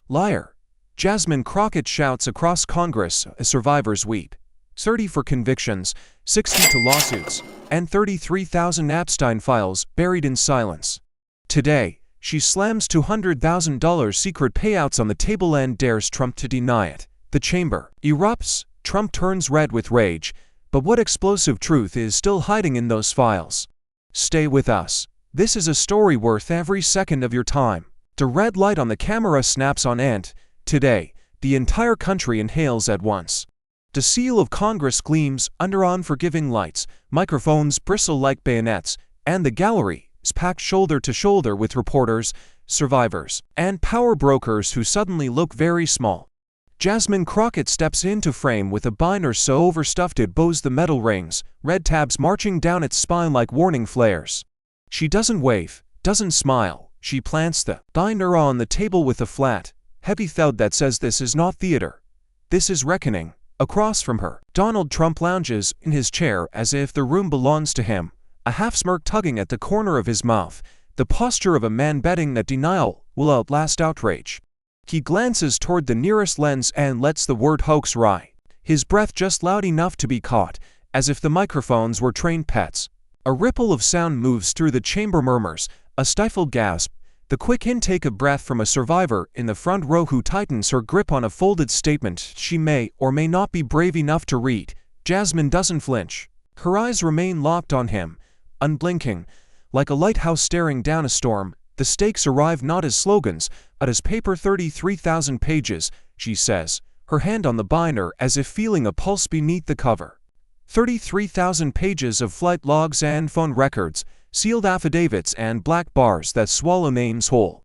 Liar. Jasmine Crockett shouts across Congress as survivors weep. 30 for convictions, 60 to lawsuits, and 33,000 Epstein files buried in silence. Today, she slams $200,000 secret payouts on the table and dares Trump to deny it. The chamber erupts. Trump turns red with rage. But what explosive truth is still hiding in those files? Stay with us. This is a story worth every second of your time. The red light on the camera snaps on and, today, the entire country inhales at once. The seal of Congress gleams under unforgiving lights, microphones bristle like bayonets, and the gallery is packed shoulder to shoulder with reporters, survivors, and power brokers who suddenly look very small. Jasmine Crockett steps into frame with a binder so overstuffed it bows the metal rings, red tabs marching down its spine like warning flares. She doesn't wave, doesn't smile. She plants the binder on the table with a flat, heavy thud that says this is not theater. This is reckoning. Across from her, Donald Trump lounges in his chair as if the room belongs to him, a half-smirk tugging at the corner of his mouth, the posture of a man betting that denial will outlast outrage. He glances toward the nearest lens and lets the word hoax ride, his breath just loud enough to be caught, as if the microphones were trained pets. A ripple of sound moves through the chamber, murmurs, a stifled gasp, the quick intake of breath from a survivor in the front row who tightens her grip on a folded statement she may or may not be brave enough to read. Jasmine doesn't flinch. Her eyes remain locked on him, unblinking, like a lighthouse staring down a storm. The stakes arrive not as slogans, but as paper. 33,000 pages, she says, her hand on the binder as if feeling a pulse beneath the cover. 33,000 pages of flight logs and phone records, sealed affidavits and black bars that swallow names whole.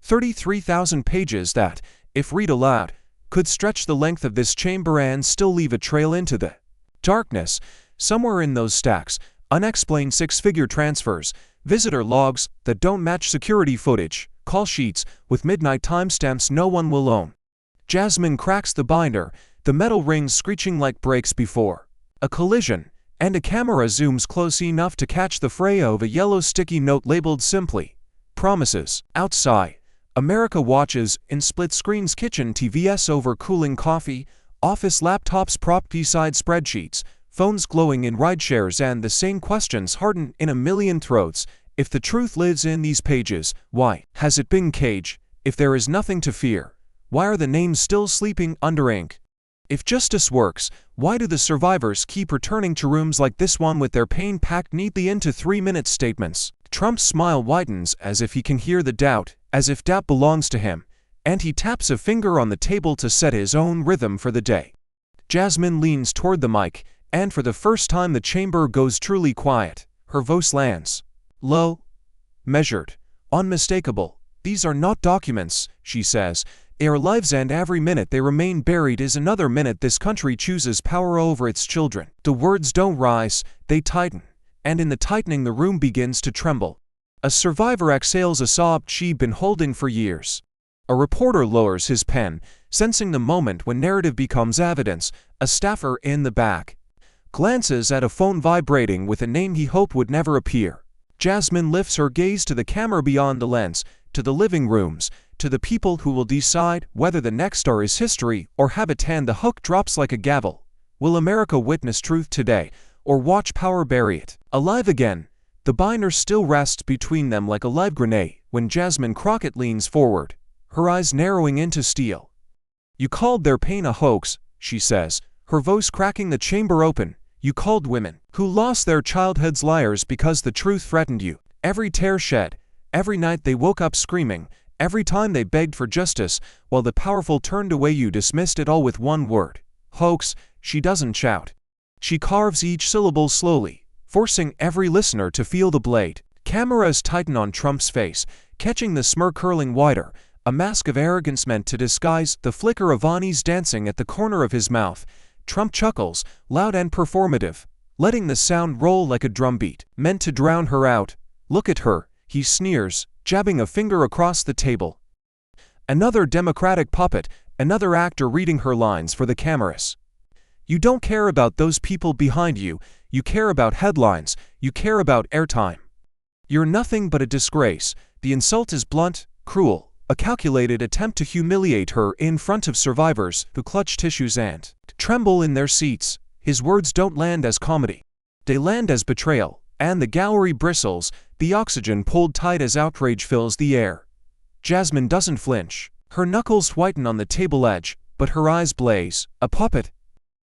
33,000 pages that, if read aloud, could stretch the length of this chamber and still leave a trail into the darkness. Somewhere in those stacks, unexplained six-figure transfers, visitor logs that don't match security footage, call sheets with midnight timestamps no one will own. Jasmine cracks the binder, the metal rings screeching like brakes before a collision, and a camera zooms close enough to catch the fray of a yellow sticky note labeled simply, "Promises." Outside, America watches in split screens, kitchen TVs over cooling coffee, office laptops propped beside spreadsheets, phones glowing in rideshares, and the same questions harden in a million throats. If the truth lives in these pages, why has it been caged? If there is nothing to fear, why are the names still sleeping under ink? If justice works, why do the survivors keep returning to rooms like this one with their pain packed neatly into 3-minute statements? Trump's smile widens as if he can hear the doubt, as if doubt belongs to him, and he taps a finger on the table to set his own rhythm for the day. Jasmine leans toward the mic, and for the first time the chamber goes truly quiet. Her voice lands low, measured, unmistakable. These are not documents, she says. They are lives, and every minute they remain buried is another minute this country chooses power over its children. The words don't rise, they tighten, and in the tightening the room begins to tremble. A survivor exhales a sob she'd been holding for years. A reporter lowers his pen, sensing the moment when narrative becomes evidence. A staffer in the back glances at a phone vibrating with a name he hoped would never appear. Jasmine lifts her gaze to the camera beyond the lens, to the living rooms, to the people who will decide whether the next star is history or habit. And the hook drops like a gavel. Will America witness truth today, or watch power bury it alive again? The binder still rests between them like a live grenade when Jasmine Crockett leans forward, her eyes narrowing into steel. "You called their pain a hoax," she says, her voice cracking the chamber open. "You called women who lost their childhoods liars because the truth threatened you. Every tear shed, every night they woke up screaming, every time they begged for justice while the powerful turned away, you dismissed it all with one word: hoax." She doesn't shout. She carves each syllable slowly, forcing every listener to feel the blade. Cameras tighten on Trump's face, catching the smirk curling wider, a mask of arrogance meant to disguise the flicker of unease dancing at the corner of his mouth. Trump chuckles, loud and performative, letting the sound roll like a drumbeat, meant to drown her out. "Look at her," he sneers, jabbing a finger across the table. Another Democratic puppet, another actor reading her lines for the cameras. "You don't care about those people behind you, you care about headlines, you care about airtime. You're nothing but a disgrace." The insult is blunt, cruel, a calculated attempt to humiliate her in front of survivors who clutch tissues and tremble in their seats. His words don't land as comedy. They land as betrayal, and the gallery bristles, the oxygen pulled tight as outrage fills the air. Jasmine doesn't flinch. Her knuckles whiten on the table edge, but her eyes blaze. A puppet.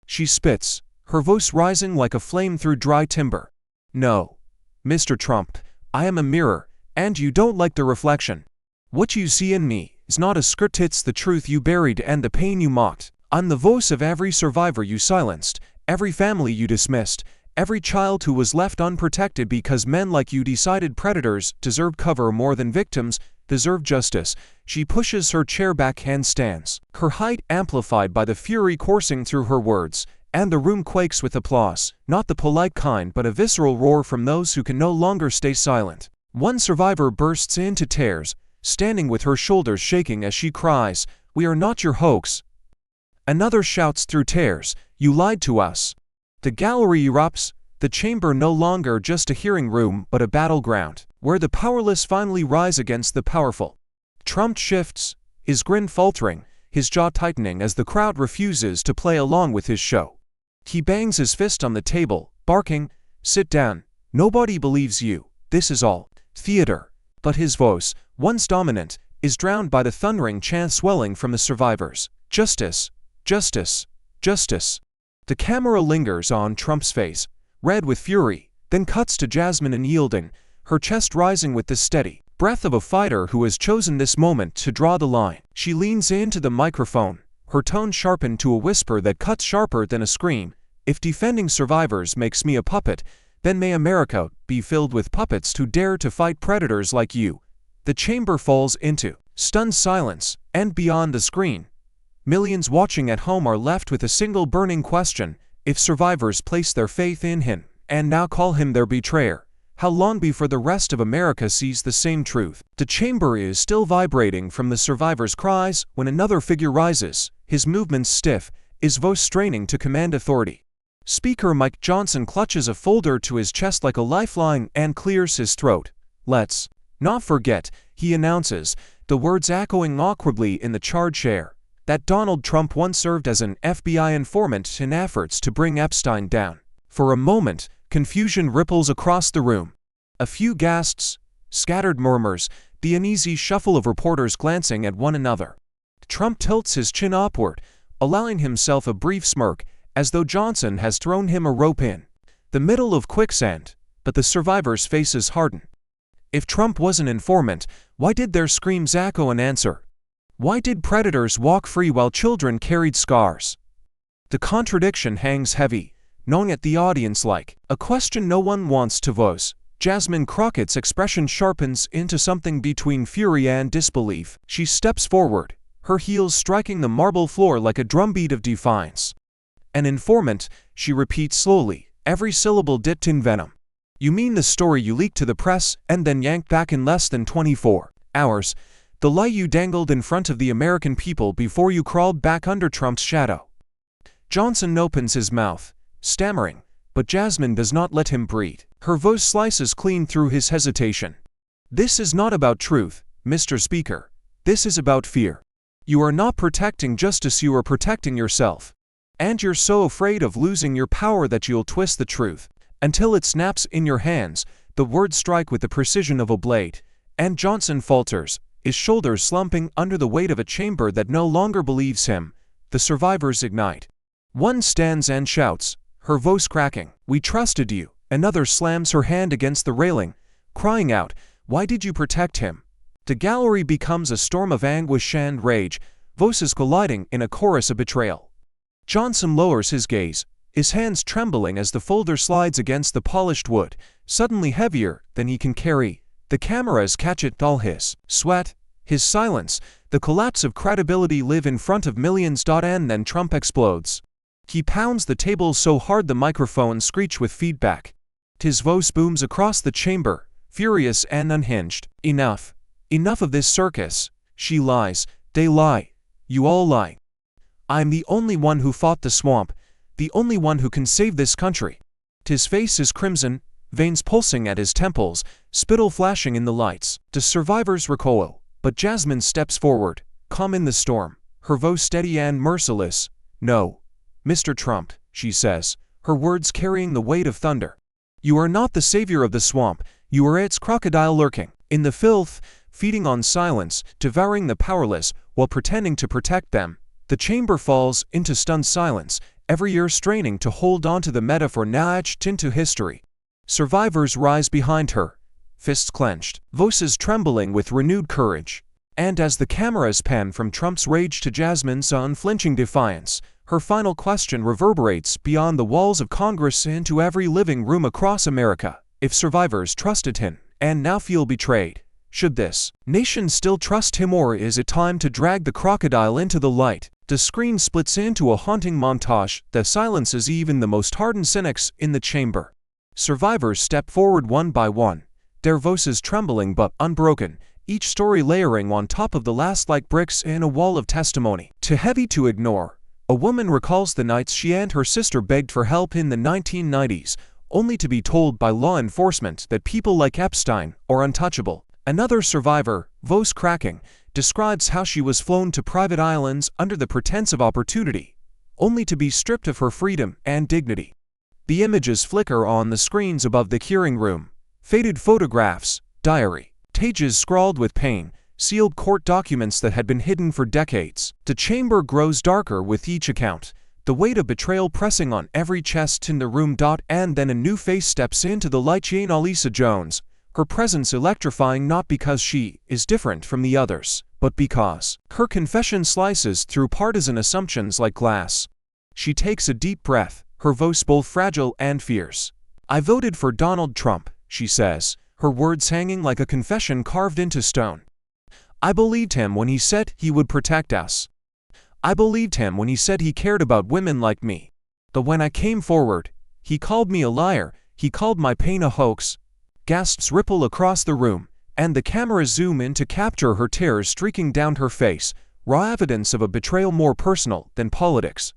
She spits, her voice rising like a flame through dry timber. No, Mr. Trump, I am a mirror, and you don't like the reflection. What you see in me is not a script, it's the truth you buried and the pain you mocked. I'm the voice of every survivor you silenced, every family you dismissed, every child who was left unprotected because men like you decided predators deserved cover more than victims deserve justice. She pushes her chair back and stands, her height amplified by the fury coursing through her words, and the room quakes with applause, not the polite kind but a visceral roar from those who can no longer stay silent. One survivor bursts into tears, standing with her shoulders shaking as she cries, "We are not your hoax." Another shouts through tears, "You lied to us." The gallery erupts, the chamber no longer just a hearing room but a battleground, where the powerless finally rise against the powerful. Trump shifts, his grin faltering, his jaw tightening as the crowd refuses to play along with his show. He bangs his fist on the table, barking, "Sit down, nobody believes you, this is all theater." But his voice, once dominant, is drowned by the thundering chant swelling from the survivors. Justice, justice, justice. The camera lingers on Trump's face, red with fury, then cuts to Jasmine unyielding, her chest rising with the steady breath of a fighter who has chosen this moment to draw the line. She leans into the microphone, her tone sharpened to a whisper that cuts sharper than a scream. "If defending survivors makes me a puppet, then may America be filled with puppets who dare to fight predators like you." The chamber falls into stunned silence, and beyond the screen, millions watching at home are left with a single burning question: if survivors place their faith in him, and now call him their betrayer, how long before the rest of America sees the same truth? The chamber is still vibrating from the survivors' cries when another figure rises, his movements stiff, his voice straining to command authority. Speaker Mike Johnson clutches a folder to his chest like a lifeline and clears his throat. "Let's not forget," he announces, the words echoing awkwardly in the charred chair, "that Donald Trump once served as an FBI informant in efforts to bring Epstein down." For a moment, confusion ripples across the room. A few gasps, scattered murmurs, the uneasy shuffle of reporters glancing at one another. Trump tilts his chin upward, allowing himself a brief smirk, as though Johnson has thrown him a rope in the middle of quicksand, but the survivors' faces harden. If Trump was an informant, why did their screams echo an answer? Why did predators walk free while children carried scars? The contradiction hangs heavy, gnawing at the audience like a question no one wants to voice. Jasmine Crockett's expression sharpens into something between fury and disbelief. She steps forward, her heels striking the marble floor like a drumbeat of defiance. "An informant," she repeats slowly, every syllable dipped in venom. "You mean the story you leaked to the press and then yanked back in less than 24 hours? The lie you dangled in front of the American people before you crawled back under Trump's shadow?" Johnson opens his mouth, stammering, but Jasmine does not let him breathe. Her voice slices clean through his hesitation. "This is not about truth, Mr. Speaker. This is about fear. You are not protecting justice, you are protecting yourself. And you're so afraid of losing your power that you'll twist the truth until it snaps in your hands." The words strike with the precision of a blade, and Johnson falters, his shoulders slumping under the weight of a chamber that no longer believes him. The survivors ignite. One stands and shouts, her voice cracking, "We trusted you." Another slams her hand against the railing, crying out, "Why did you protect him?" The gallery becomes a storm of anguish and rage, voices colliding in a chorus of betrayal. Johnson lowers his gaze, his hands trembling as the folder slides against the polished wood, suddenly heavier than he can carry. The cameras catch it all: his sweat, his silence, the collapse of credibility live in front of millions. And then Trump explodes. He pounds the table so hard the microphones screech with feedback. His voice booms across the chamber, furious and unhinged. "Enough. Enough of this circus. She lies. They lie. You all lie. I'm the only one who fought the swamp, the only one who can save this country." His face is crimson, veins pulsing at his temples, spittle flashing in the lights. The survivors recoil, But Jasmine steps forward, calm in the storm, her voice steady and merciless. "No, Mr. Trump," she says, her words carrying the weight of thunder. "You are not the savior of the swamp, you are its crocodile lurking in the filth, feeding on silence, devouring the powerless, while pretending to protect them." The chamber falls into stunned silence, every ear straining to hold on to the metaphor now etched into history. Survivors rise behind her, fists clenched, voices trembling with renewed courage. And as the cameras pan from Trump's rage to Jasmine's unflinching defiance, her final question reverberates beyond the walls of Congress into every living room across America. If survivors trusted him, and now feel betrayed, should this nation still trust him, or is it time to drag the crocodile into the light? The screen splits into a haunting montage that silences even the most hardened cynics in the chamber. Survivors step forward one by one, their voices trembling but unbroken, each story layering on top of the last like bricks in a wall of testimony. Too heavy to ignore, a woman recalls the nights she and her sister begged for help in the 1990s, only to be told by law enforcement that people like Epstein are untouchable. Another survivor, voice cracking, describes how she was flown to private islands under the pretense of opportunity, only to be stripped of her freedom and dignity. The images flicker on the screens above the hearing room. Faded photographs, diary, pages scrawled with pain, sealed court documents that had been hidden for decades. The chamber grows darker with each account, the weight of betrayal pressing on every chest in the room. And then a new face steps into the light, Jane Alisa Jones, her presence electrifying not because she is different from the others, but because her confession slices through partisan assumptions like glass. She takes a deep breath, her voice both fragile and fierce. "I voted for Donald Trump," she says, her words hanging like a confession carved into stone. "I believed him when he said he would protect us. I believed him when he said he cared about women like me. But when I came forward, he called me a liar, he called my pain a hoax." Gasps ripple across the room, and the cameras zoom in to capture her tears streaking down her face, raw evidence of a betrayal more personal than politics.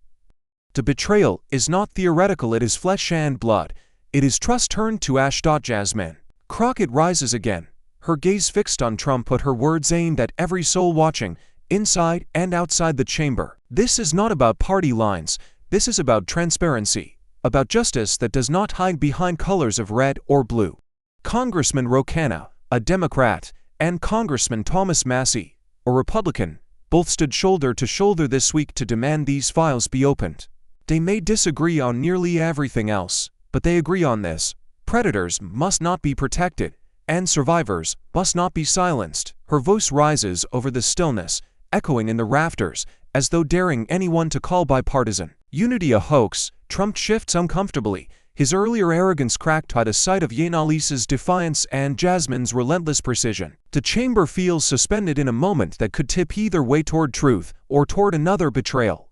The betrayal is not theoretical, it is flesh and blood. It is trust turned to ash. Jasmine Crockett rises again, her gaze fixed on Trump but her words aimed at every soul watching, inside and outside the chamber. "This is not about party lines, this is about transparency, about justice that does not hide behind colors of red or blue." Congressman Rocana, a Democrat, and Congressman Thomas Massie, a Republican, both stood shoulder to shoulder this week to demand these files be opened. They may disagree on nearly everything else, but they agree on this: predators must not be protected, and survivors must not be silenced. Her voice rises over the stillness, echoing in the rafters, as though daring anyone to call bipartisan unity a hoax. Trump shifts uncomfortably, his earlier arrogance cracked by the sight of Jane Alisa's defiance and Jasmine's relentless precision. The chamber feels suspended in a moment that could tip either way, toward truth or toward another betrayal.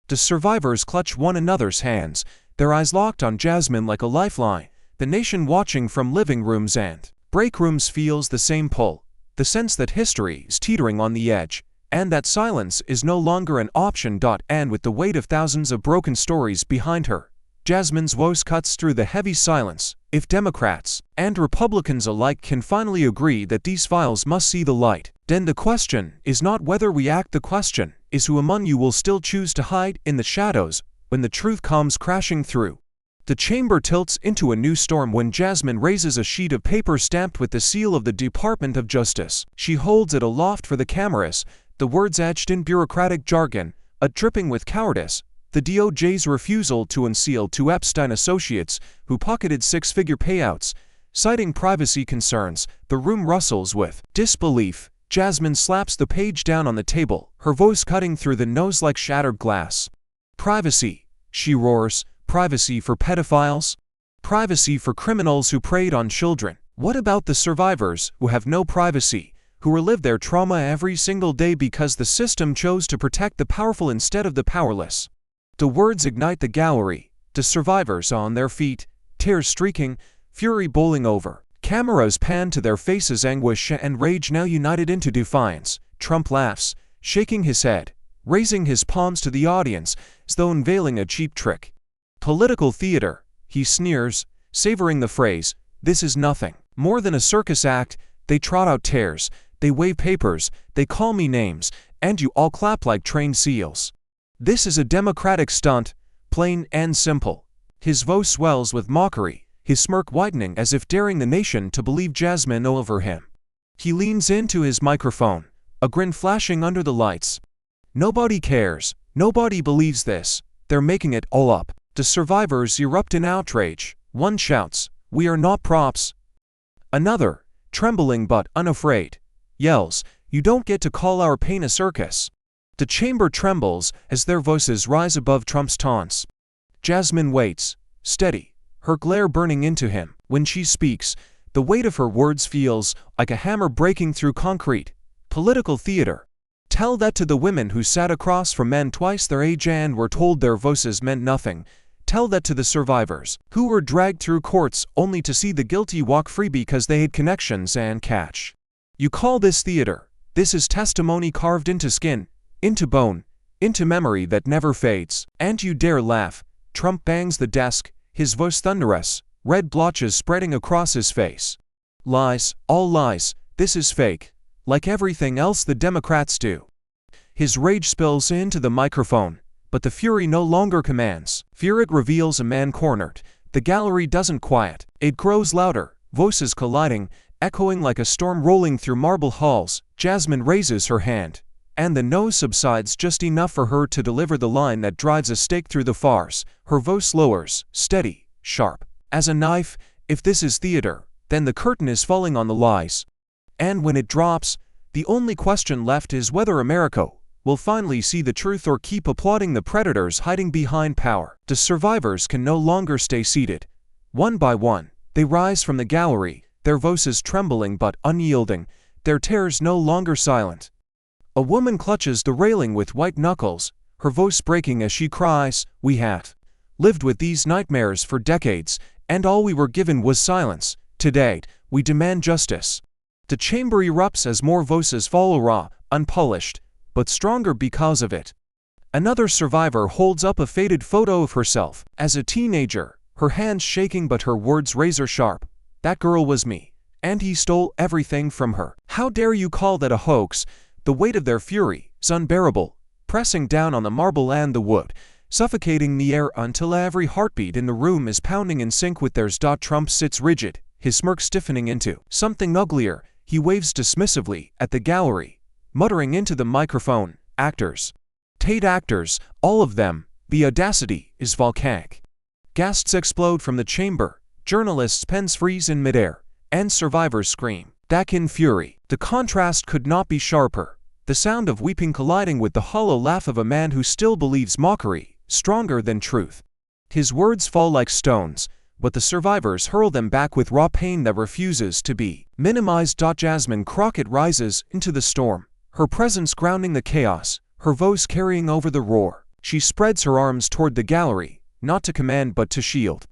The survivors clutch one another's hands, their eyes locked on Jasmine like a lifeline. The nation watching from living rooms and break rooms feels the same pull, the sense that history is teetering on the edge, and that silence is no longer an option. And with the weight of thousands of broken stories behind her, Jasmine's voice cuts through the heavy silence. If Democrats and Republicans alike can finally agree that these files must see the light, then the question is not whether we act, the question is who among you will still choose to hide in the shadows when the truth comes crashing through. The chamber tilts into a new storm when Jasmine raises a sheet of paper stamped with the seal of the Department of Justice. She holds it aloft for the cameras, the words etched in bureaucratic jargon, dripping with cowardice. The DOJ's refusal to unseal two Epstein associates who pocketed six-figure payouts. Citing privacy concerns, the room rustles with disbelief. Jasmine slaps the page down on the table, her voice cutting through the noise like shattered glass. "Privacy," she roars. "Privacy for pedophiles? Privacy for criminals who preyed on children? What about the survivors who have no privacy, who relive their trauma every single day because the system chose to protect the powerful instead of the powerless?" The words ignite the gallery, the survivors on their feet, tears streaking, fury boiling over. Cameras pan to their faces, anguish and rage now united into defiance. Trump laughs, shaking his head, raising his palms to the audience as though unveiling a cheap trick. "Political theater," he sneers, savoring the phrase. "This is nothing more than a circus act." They trot out tears, They wave papers, they call me names, and you all clap like trained seals. This is a democratic stunt, plain and simple. His voice swells with mockery, his smirk widening as if daring the nation to believe Jasmine over him. He leans into his microphone, a grin flashing under the lights. Nobody cares, nobody believes this, they're making it all up. The survivors erupt in outrage. One shouts, "We are not props." Another, trembling but unafraid, yells, "You don't get to call our pain a circus." The chamber trembles as their voices rise above Trump's taunts. Jasmine waits, steady, her glare burning into him. When she speaks, the weight of her words feels like a hammer breaking through concrete. Political theater. Tell that to the women who sat across from men twice their age and were told their voices meant nothing. Tell that to the survivors, who were dragged through courts only to see the guilty walk free because they had connections and cash. You call this theater? This is testimony carved into skin, into bone, into memory that never fades. And you dare laugh? Trump bangs the desk, his voice thunderous, red blotches spreading across his face. Lies, all lies, this is fake. Like everything else the Democrats do. His rage spills into the microphone, but the fury no longer commands. Fear it reveals a man cornered. The gallery doesn't quiet. It grows louder, voices colliding, echoing like a storm rolling through marble halls. Jasmine raises her hand, and the noise subsides just enough for her to deliver the line that drives a stake through the farce. Her voice lowers, steady, sharp. As a knife, if this is theater, then the curtain is falling on the lies. And when it drops, the only question left is whether America will finally see the truth or keep applauding the predators hiding behind power. The survivors can no longer stay seated. One by one, they rise from the gallery, their voices trembling but unyielding, their terrors no longer silent. A woman clutches the railing with white knuckles, her voice breaking as she cries, "We have lived with these nightmares for decades, and all we were given was silence. Today, we demand justice." The chamber erupts as more voices follow, raw, unpolished, but stronger because of it. Another survivor holds up a faded photo of herself as a teenager, her hands shaking but her words razor sharp. "That girl was me, and he stole everything from her." How dare you call that a hoax? The weight of their fury is unbearable, pressing down on the marble and the wood, suffocating the air until every heartbeat in the room is pounding in sync with theirs. Trump sits rigid, his smirk stiffening into something uglier. He waves dismissively at the gallery, muttering into the microphone, "Actors. Tate actors, all of them. The audacity is volcanic." Gasps explode from the chamber, journalists' pens freeze in midair, and survivors scream, back in fury. The contrast could not be sharper, the sound of weeping colliding with the hollow laugh of a man who still believes mockery stronger than truth. His words fall like stones, but the survivors hurl them back with raw pain that refuses to be minimized. Jasmine Crockett rises into the storm, her presence grounding the chaos, her voice carrying over the roar. She spreads her arms toward the gallery, not to command but to shield.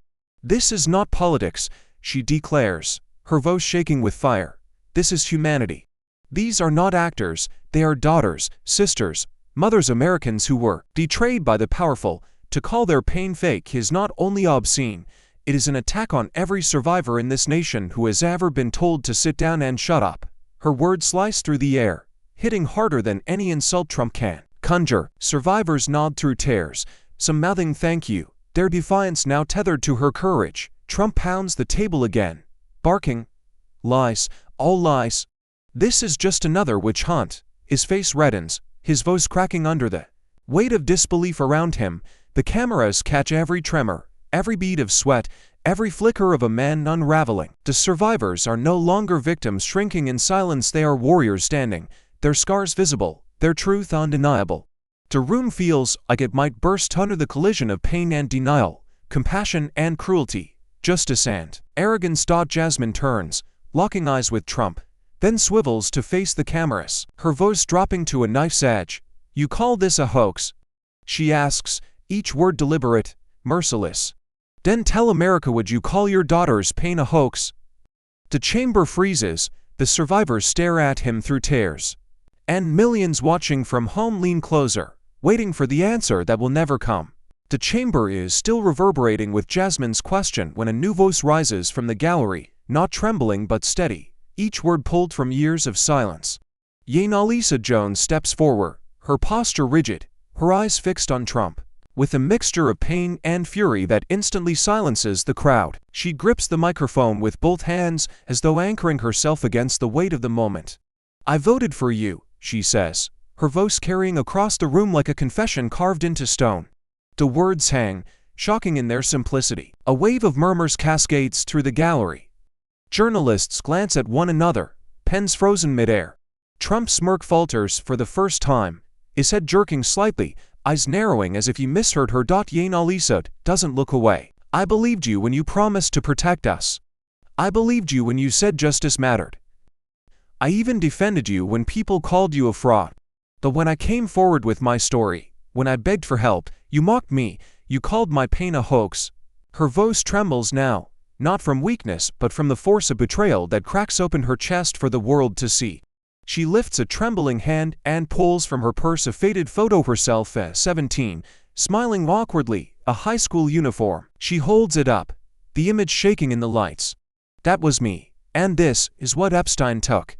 "This is not politics," she declares, her voice shaking with fire. "This is humanity. These are not actors, they are daughters, sisters, mothers, Americans who were betrayed by the powerful. To call their pain fake is not only obscene, it is an attack on every survivor in this nation who has ever been told to sit down and shut up." Her words slice through the air, hitting harder than any insult Trump can conjure. Survivors nod through tears, some mouthing thank you, their defiance now tethered to her courage. Trump pounds the table again, barking, "Lies, all lies. This is just another witch hunt." His face reddens, his voice cracking under the weight of disbelief around him. The cameras catch every tremor, every bead of sweat, every flicker of a man unraveling. The survivors are no longer victims shrinking in silence, they are warriors standing, their scars visible, their truth undeniable. The room feels like it might burst under the collision of pain and denial, compassion and cruelty, justice and arrogance. Jasmine turns, locking eyes with Trump, then swivels to face the cameras, her voice dropping to a knife's edge. "You call this a hoax?" she asks, each word deliberate, merciless. "Then tell America, would you call your daughter's pain a hoax?" The chamber freezes, the survivors stare at him through tears. And millions watching from home lean closer, waiting for the answer that will never come. The chamber is still reverberating with Jasmine's question when a new voice rises from the gallery, not trembling but steady, each word pulled from years of silence. Jasmine Jones steps forward, her posture rigid, her eyes fixed on Trump. With a mixture of pain and fury that instantly silences the crowd, she grips the microphone with both hands as though anchoring herself against the weight of the moment. "I voted for you," she says, her voice carrying across the room like a confession carved into stone. The words hang, shocking in their simplicity. A wave of murmurs cascades through the gallery. Journalists glance at one another, pens frozen midair. Trump's smirk falters for the first time, his head jerking slightly, eyes narrowing as if he misheard her. Jasmine doesn't look away. "I believed you when you promised to protect us. I believed you when you said justice mattered. I even defended you when people called you a fraud. But when I came forward with my story, when I begged for help, you mocked me, you called my pain a hoax." Her voice trembles now, not from weakness but from the force of betrayal that cracks open her chest for the world to see. She lifts a trembling hand and pulls from her purse a faded photo of herself at 17, smiling awkwardly, a high school uniform. She holds it up, the image shaking in the lights. "That was me, and this is what Epstein took.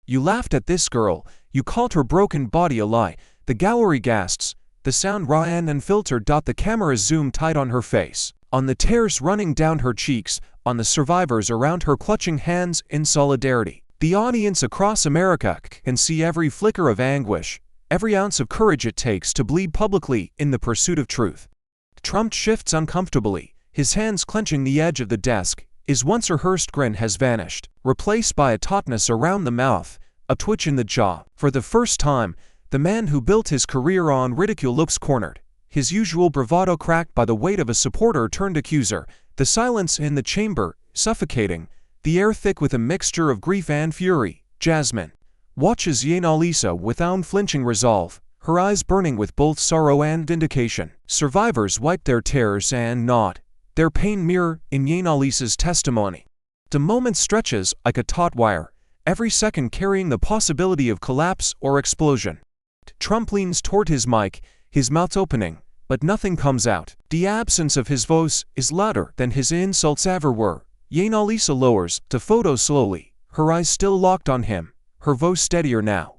You laughed at this girl, you called her broken body a lie." The gallery gasps, the sound raw and unfiltered. The camera zoomed tight on her face, on the tears running down her cheeks, on the survivors around her clutching hands in solidarity. The audience across America can see every flicker of anguish, every ounce of courage it takes to bleed publicly in the pursuit of truth. Trump shifts uncomfortably, his hands clenching the edge of the desk. His once rehearsed grin has vanished, replaced by a tautness around the mouth, a twitch in the jaw. For the first time, the man who built his career on ridicule looks cornered, his usual bravado cracked by the weight of a supporter-turned-accuser. The silence in the chamber, suffocating, the air thick with a mixture of grief and fury. Jasmine watches Jasmine with unflinching resolve, her eyes burning with both sorrow and vindication. Survivors wipe their tears and nod, their pain mirror in Jasmine's testimony. The moment stretches like a taut wire, every second carrying the possibility of collapse or explosion. Trump leans toward his mic, his mouth opening, but nothing comes out. The absence of his voice is louder than his insults ever were. Jasmine lowers the photo slowly, her eyes still locked on him, her voice steadier now.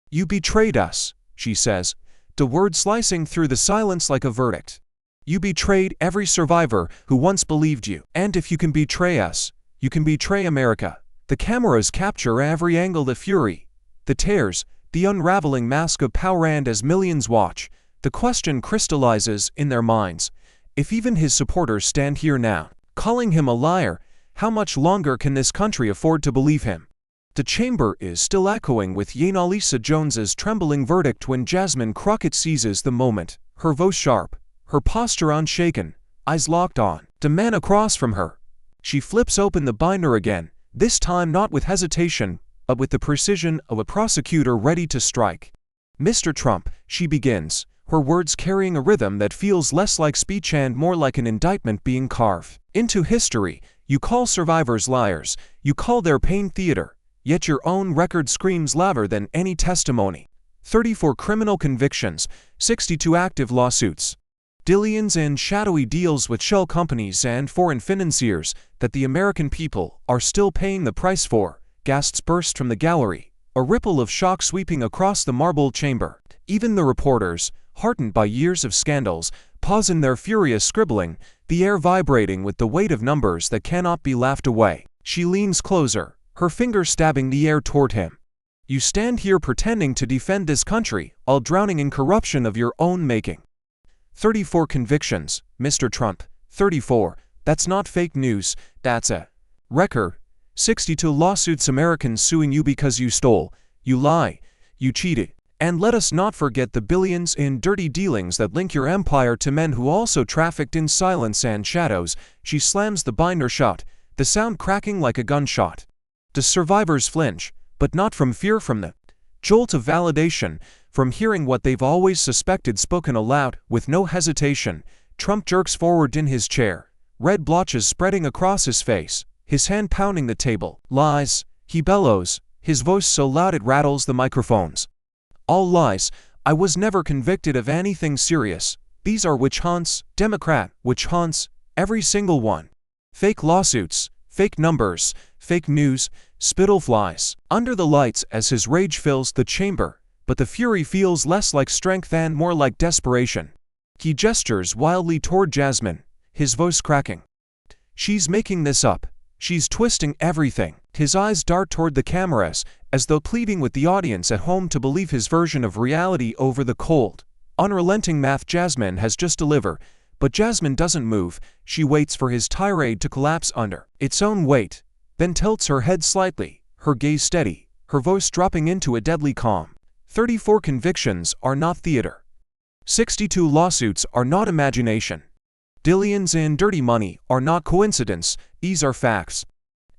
"You betrayed us," she says, the words slicing through the silence like a verdict. "You betrayed every survivor who once believed you. And if you can betray us, you can betray America." The cameras capture every angle, the fury, the tears, the unraveling mask of power, and as millions watch, the question crystallizes in their minds. If even his supporters stand here now, calling him a liar, how much longer can this country afford to believe him? The chamber is still echoing with Jasmine Jones's trembling verdict when Jasmine Crockett seizes the moment, her voice sharp, her posture unshaken, eyes locked on the man across from her. She flips open the binder again, this time not with hesitation, but with the precision of a prosecutor ready to strike. "Mr. Trump," she begins, her words carrying a rhythm that feels less like speech and more like an indictment being carved into history. "You call survivors liars, you call their pain theater, yet your own record screams louder than any testimony. 34 criminal convictions, 62 active lawsuits, billions in shadowy deals with shell companies and foreign financiers that the American people are still paying the price for." Gasps burst from the gallery, a ripple of shock sweeping across the marble chamber. Even the reporters, heartened by years of scandals, pause in their furious scribbling, the air vibrating with the weight of numbers that cannot be laughed away. She leans closer, her fingers stabbing the air toward him. "You stand here pretending to defend this country, all drowning in corruption of your own making. 34 convictions, Mr. Trump, 34, that's not fake news, that's a record. 62 lawsuits, Americans suing you because you stole, you lie, you cheated. And let us not forget the billions in dirty dealings that link your empire to men who also trafficked in silence and shadows." She slams the binder shut, the sound cracking like a gunshot. The survivors flinch, but not from fear, from the jolt of validation, from hearing what they've always suspected spoken aloud, with no hesitation. Trump jerks forward in his chair, red blotches spreading across his face, his hand pounding the table. "Lies," he bellows, his voice so loud it rattles the microphones. "All lies. I was never convicted of anything serious. These are witch hunts, Democrat witch hunts, every single one. Fake lawsuits, Fake numbers, fake news, spittle flies under the lights as his rage fills the chamber, but the fury feels less like strength and more like desperation. He gestures wildly toward Jasmine, his voice cracking. She's making this up. She's twisting everything. His eyes dart toward the cameras, as though pleading with the audience at home to believe his version of reality over the cold, unrelenting math Jasmine has just delivered. But Jasmine doesn't move. She waits for his tirade to collapse under its own weight, then tilts her head slightly, her gaze steady, her voice dropping into a deadly calm. 34 convictions are not theater. 62 lawsuits are not imagination. Billions in dirty money are not coincidence, these are facts.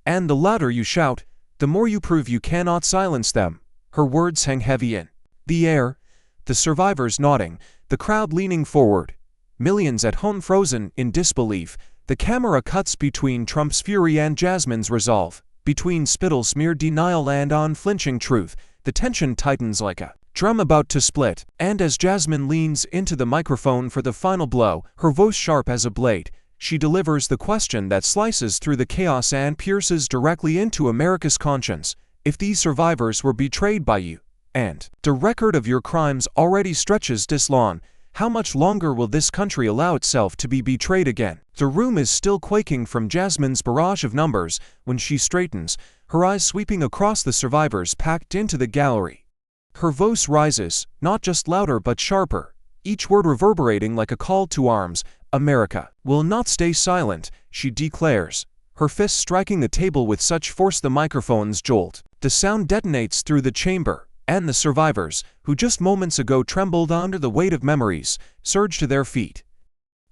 And the louder you shout, the more you prove you cannot silence them. Her words hang heavy in the air, the survivors nodding, the crowd leaning forward. Millions at home frozen in disbelief. The camera cuts between Trump's fury and Jasmine's resolve, between spittle-smeared denial and unflinching truth. The tension tightens like a drum about to split, and as Jasmine leans into the microphone for the final blow, her voice sharp as a blade, she delivers the question that slices through the chaos and pierces directly into America's conscience. If these survivors were betrayed by you, and the record of your crimes already stretches this long, how much longer will this country allow itself to be betrayed again? The room is still quaking from Jasmine's barrage of numbers when she straightens, her eyes sweeping across the survivors packed into the gallery. Her voice rises, not just louder but sharper, each word reverberating like a call to arms. America will not stay silent, she declares, her fists striking the table with such force the microphones jolt. The sound detonates through the chamber, and the survivors, who just moments ago trembled under the weight of memories, surge to their feet.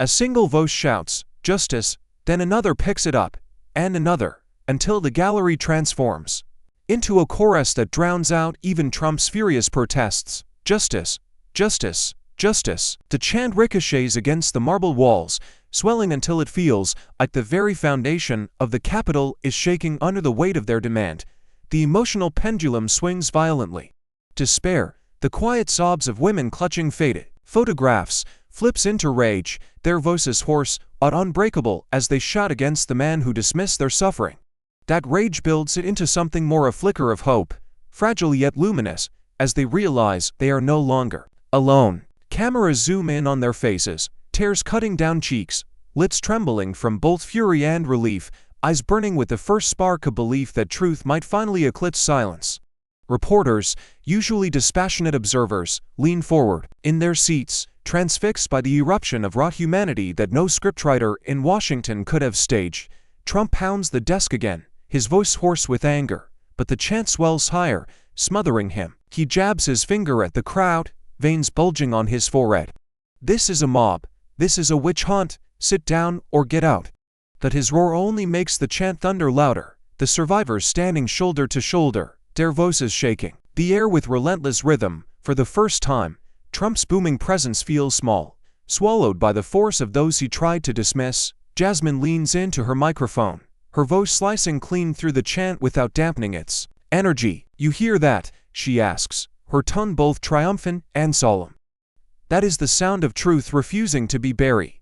A single voice shouts, "Justice," then another picks it up, and another, until the gallery transforms into a chorus that drowns out even Trump's furious protests. Justice, justice, justice. The chant ricochets against the marble walls, swelling until it feels like the very foundation of the Capitol is shaking under the weight of their demand. The emotional pendulum swings violently. Despair, the quiet sobs of women clutching faded photographs, flips into rage, their voices hoarse but unbreakable as they shout against the man who dismissed their suffering. That rage builds it into something more, a flicker of hope, fragile yet luminous, as they realize they are no longer alone. Cameras zoom in on their faces, tears cutting down cheeks, lips trembling from both fury and relief, eyes burning with the first spark of belief that truth might finally eclipse silence. Reporters, usually dispassionate observers, lean forward, in their seats, transfixed by the eruption of raw humanity that no scriptwriter in Washington could have staged. Trump pounds the desk again, his voice hoarse with anger, but the chant swells higher, smothering him. He jabs his finger at the crowd, veins bulging on his forehead. This is a mob. This is a witch hunt. Sit down or get out. But his roar only makes the chant thunder louder, the survivors standing shoulder to shoulder, their voices shaking the air with relentless rhythm. For the first time, Trump's booming presence feels small, swallowed by the force of those he tried to dismiss. Jasmine leans into her microphone, her voice slicing clean through the chant without dampening its energy. "You hear that?" she asks, her tone both triumphant and solemn. "That is the sound of truth refusing to be buried.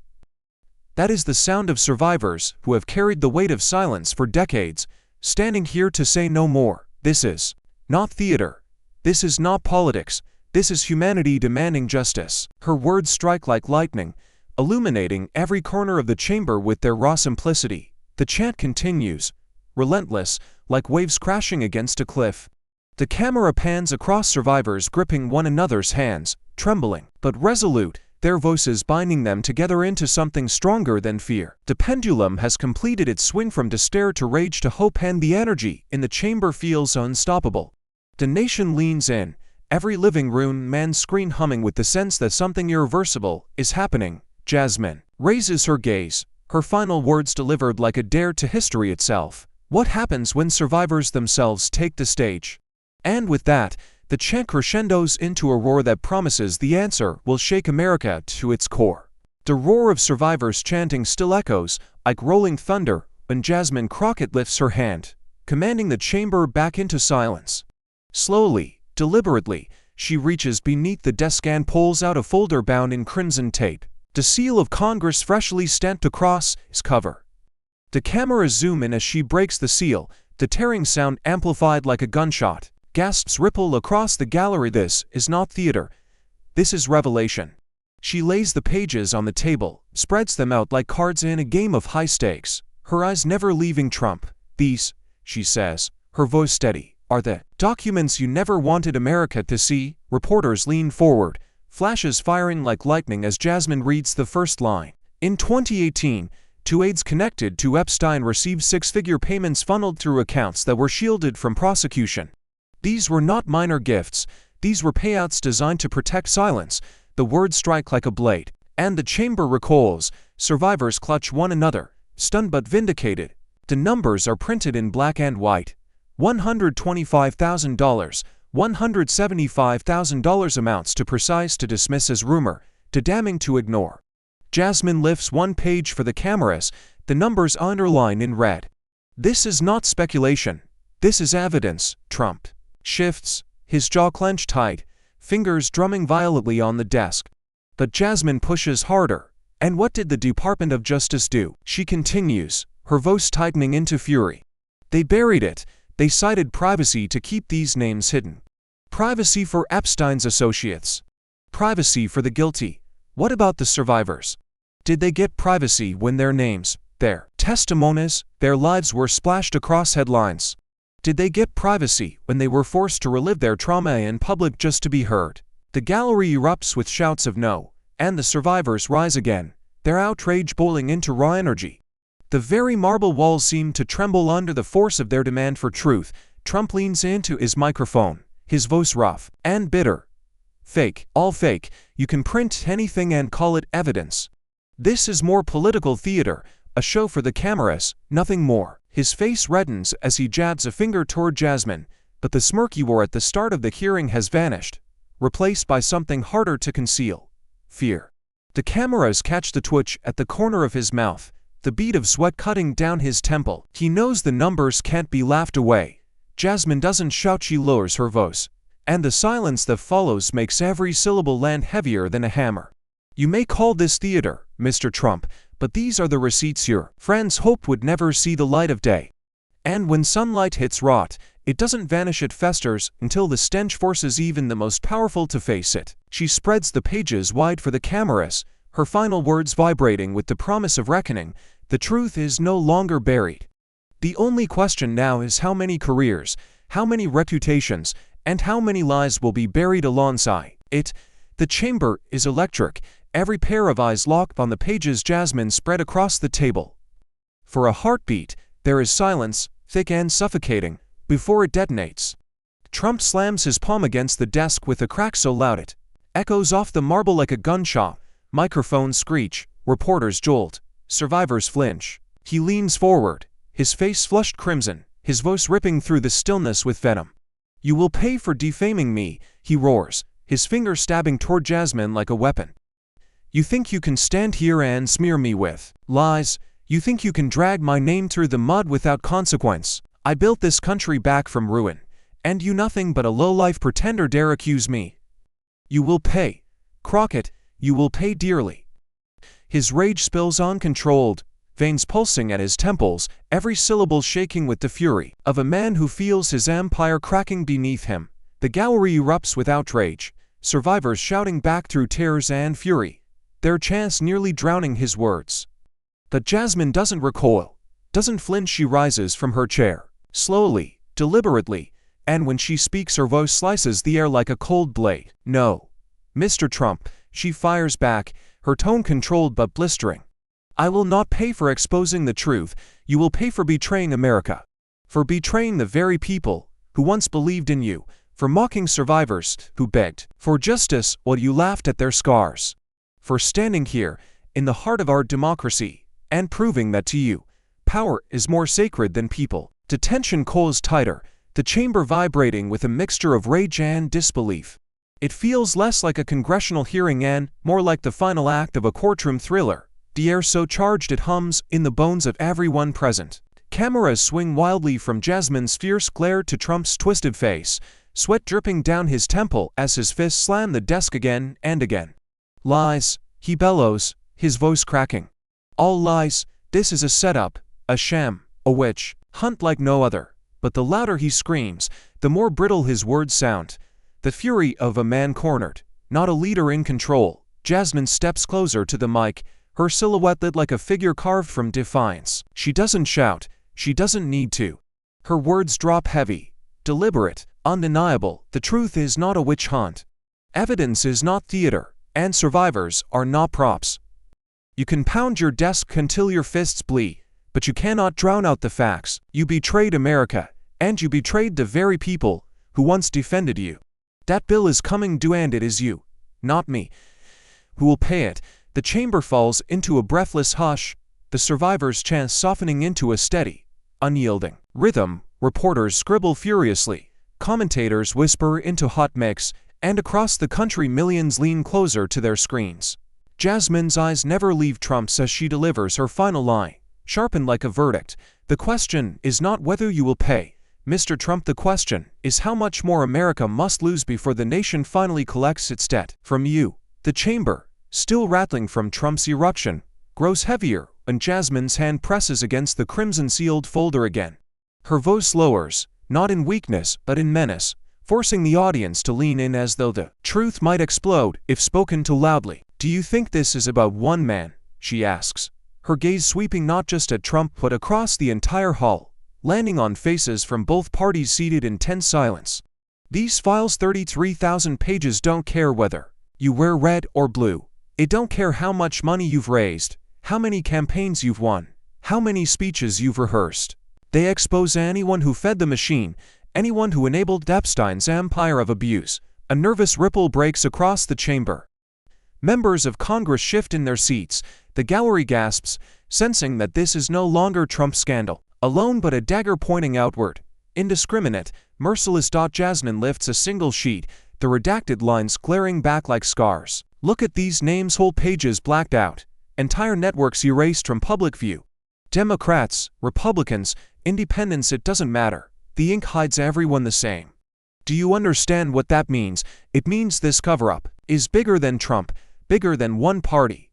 That is the sound of survivors who have carried the weight of silence for decades, standing here to say no more. This is not theater. This is not politics. This is humanity demanding justice." Her words strike like lightning, illuminating every corner of the chamber with their raw simplicity. The chant continues, relentless, like waves crashing against a cliff. The camera pans across survivors gripping one another's hands, trembling, but resolute, their voices binding them together into something stronger than fear. The pendulum has completed its swing from despair to rage to hope, and the energy in the chamber feels unstoppable. The nation leans in, every living room man screen humming with the sense that something irreversible is happening. Jasmine raises her gaze, her final words delivered like a dare to history itself. What happens when survivors themselves take the stage? And with that, the chant crescendos into a roar that promises the answer will shake America to its core. The roar of survivors chanting still echoes like rolling thunder when Jasmine Crockett lifts her hand, commanding the chamber back into silence. Slowly, deliberately, she reaches beneath the desk and pulls out a folder bound in crimson tape. The seal of Congress freshly stamped across its cover. The cameras zoom in as she breaks the seal, the tearing sound amplified like a gunshot. Gasps ripple across the gallery. This is not theater. This is revelation. She lays the pages on the table, spreads them out like cards in a game of high stakes, her eyes never leaving Trump. These, she says, her voice steady, are the documents you never wanted America to see. Reporters lean forward, flashes firing like lightning as Jasmine reads the first line. In 2018, two aides connected to Epstein received six-figure payments funneled through accounts that were shielded from prosecution. These were not minor gifts. These were payouts designed to protect silence. The words strike like a blade, and the chamber recoils. Survivors clutch one another, stunned but vindicated. The numbers are printed in black and white. $125,000, $175,000 amounts too precise to dismiss as rumor, too damning to ignore. Jasmine lifts one page for the cameras, the numbers underlined in red. This is not speculation. This is evidence. Trump shifts, his jaw clenched tight, fingers drumming violently on the desk. But Jasmine pushes harder. And what did the Department of Justice do? She continues, her voice tightening into fury. They buried it. They cited privacy to keep these names hidden. Privacy for Epstein's associates. Privacy for the guilty. What about the survivors? Did they get privacy when their names, their testimonies, their lives were splashed across headlines? Did they get privacy when they were forced to relive their trauma in public just to be heard? The gallery erupts with shouts of no, and the survivors rise again, their outrage boiling into raw energy. The very marble walls seem to tremble under the force of their demand for truth. Trump leans into his microphone, his voice rough and bitter. Fake, all fake. You can print anything and call it evidence. This is more political theater, a show for the cameras, nothing more. His face reddens as he jabs a finger toward Jasmine, but the smirk he wore at the start of the hearing has vanished, replaced by something harder to conceal: fear. The cameras catch the twitch at the corner of his mouth, the bead of sweat cutting down his temple. He knows the numbers can't be laughed away. Jasmine doesn't shout, she lowers her voice, and the silence that follows makes every syllable land heavier than a hammer. You may call this theater, Mr. Trump, but these are the receipts your friends hoped would never see the light of day. And when sunlight hits rot, it doesn't vanish, it festers until the stench forces even the most powerful to face it. She spreads the pages wide for the cameras, her final words vibrating with the promise of reckoning. The truth is no longer buried. The only question now is how many careers, how many reputations, and how many lies will be buried alongside it. The chamber is electric, every pair of eyes locked on the pages Jasmine spread across the table. For a heartbeat, there is silence, thick and suffocating, before it detonates. Trump slams his palm against the desk with a crack so loud it echoes off the marble like a gunshot. Microphones screech, reporters jolt, survivors flinch. He leans forward, his face flushed crimson, his voice ripping through the stillness with venom. You will pay for defaming me, he roars, his finger stabbing toward Jasmine like a weapon. You think you can stand here and smear me with lies? You think you can drag my name through the mud without consequence? I built this country back from ruin, and you, nothing but a low-life pretender, dare accuse me? You will pay, Crockett, you will pay dearly. His rage spills uncontrolled, veins pulsing at his temples, every syllable shaking with the fury of a man who feels his empire cracking beneath him. The gallery erupts with outrage, survivors shouting back through tears and fury, their chants nearly drowning his words. But Jasmine doesn't recoil, doesn't flinch. She rises from her chair, slowly, deliberately, and when she speaks her voice slices the air like a cold blade. No, Mr. Trump, she fires back, her tone controlled but blistering. I will not pay for exposing the truth. You will pay for betraying America, for betraying the very people who once believed in you, for mocking survivors who begged for justice while you laughed at their scars, for standing here in the heart of our democracy and proving that to you, power is more sacred than people. The tension coils tighter, the chamber vibrating with a mixture of rage and disbelief. It feels less like a congressional hearing and more like the final act of a courtroom thriller. The air so charged it hums in the bones of everyone present. Cameras swing wildly from Jasmine's fierce glare to Trump's twisted face, sweat dripping down his temple as his fists slam the desk again and again. Lies, he bellows, his voice cracking. All lies. This is a setup. a sham, a witch hunt like no other. But the louder he screams, the more brittle his words sound. The fury of a man cornered, not a leader in control. Jasmine steps closer to the mic, her silhouette lit like a figure carved from defiance. She doesn't shout, she doesn't need to. Her words drop heavy, deliberate, undeniable. The truth is not a witch hunt. Evidence is not theater, and survivors are not props. You can pound your desk until your fists bleed, but you cannot drown out the facts. You betrayed America, and you betrayed the very people who once defended you. That bill is coming due, and it is you, not me, who will pay it. The chamber falls into a breathless hush, the survivors' chants softening into a steady, unyielding rhythm. Reporters scribble furiously, commentators whisper into hot mics, and across the country millions lean closer to their screens. Jasmine's eyes never leave Trump's as she delivers her final line, sharpened like a verdict. The question is not whether you will pay, Mr. Trump. The question is how much more America must lose before the nation finally collects its debt from you. The chamber, still rattling from Trump's eruption, grows heavier when Jasmine's hand presses against the crimson-sealed folder again. Her voice lowers, not in weakness but in menace, forcing the audience to lean in as though the truth might explode if spoken too loudly. Do you think this is about one man? She asks, her gaze sweeping not just at Trump but across the entire hall, landing on faces from both parties seated in tense silence. These files, 33,000 pages, don't care whether you wear red or blue. It don't care how much money you've raised, how many campaigns you've won, how many speeches you've rehearsed. They expose anyone who fed the machine, anyone who enabled Epstein's empire of abuse. A nervous ripple breaks across the chamber. Members of Congress shift in their seats. The gallery gasps, sensing that this is no longer Trump's scandal alone but a dagger pointing outward. Indiscriminate, merciless. Jasmine lifts a single sheet, the redacted lines glaring back like scars. Look at these names, whole pages blacked out, entire networks erased from public view. Democrats, Republicans, independents, it doesn't matter. The ink hides everyone the same. Do you understand what that means? It means this cover-up is bigger than Trump, bigger than one party,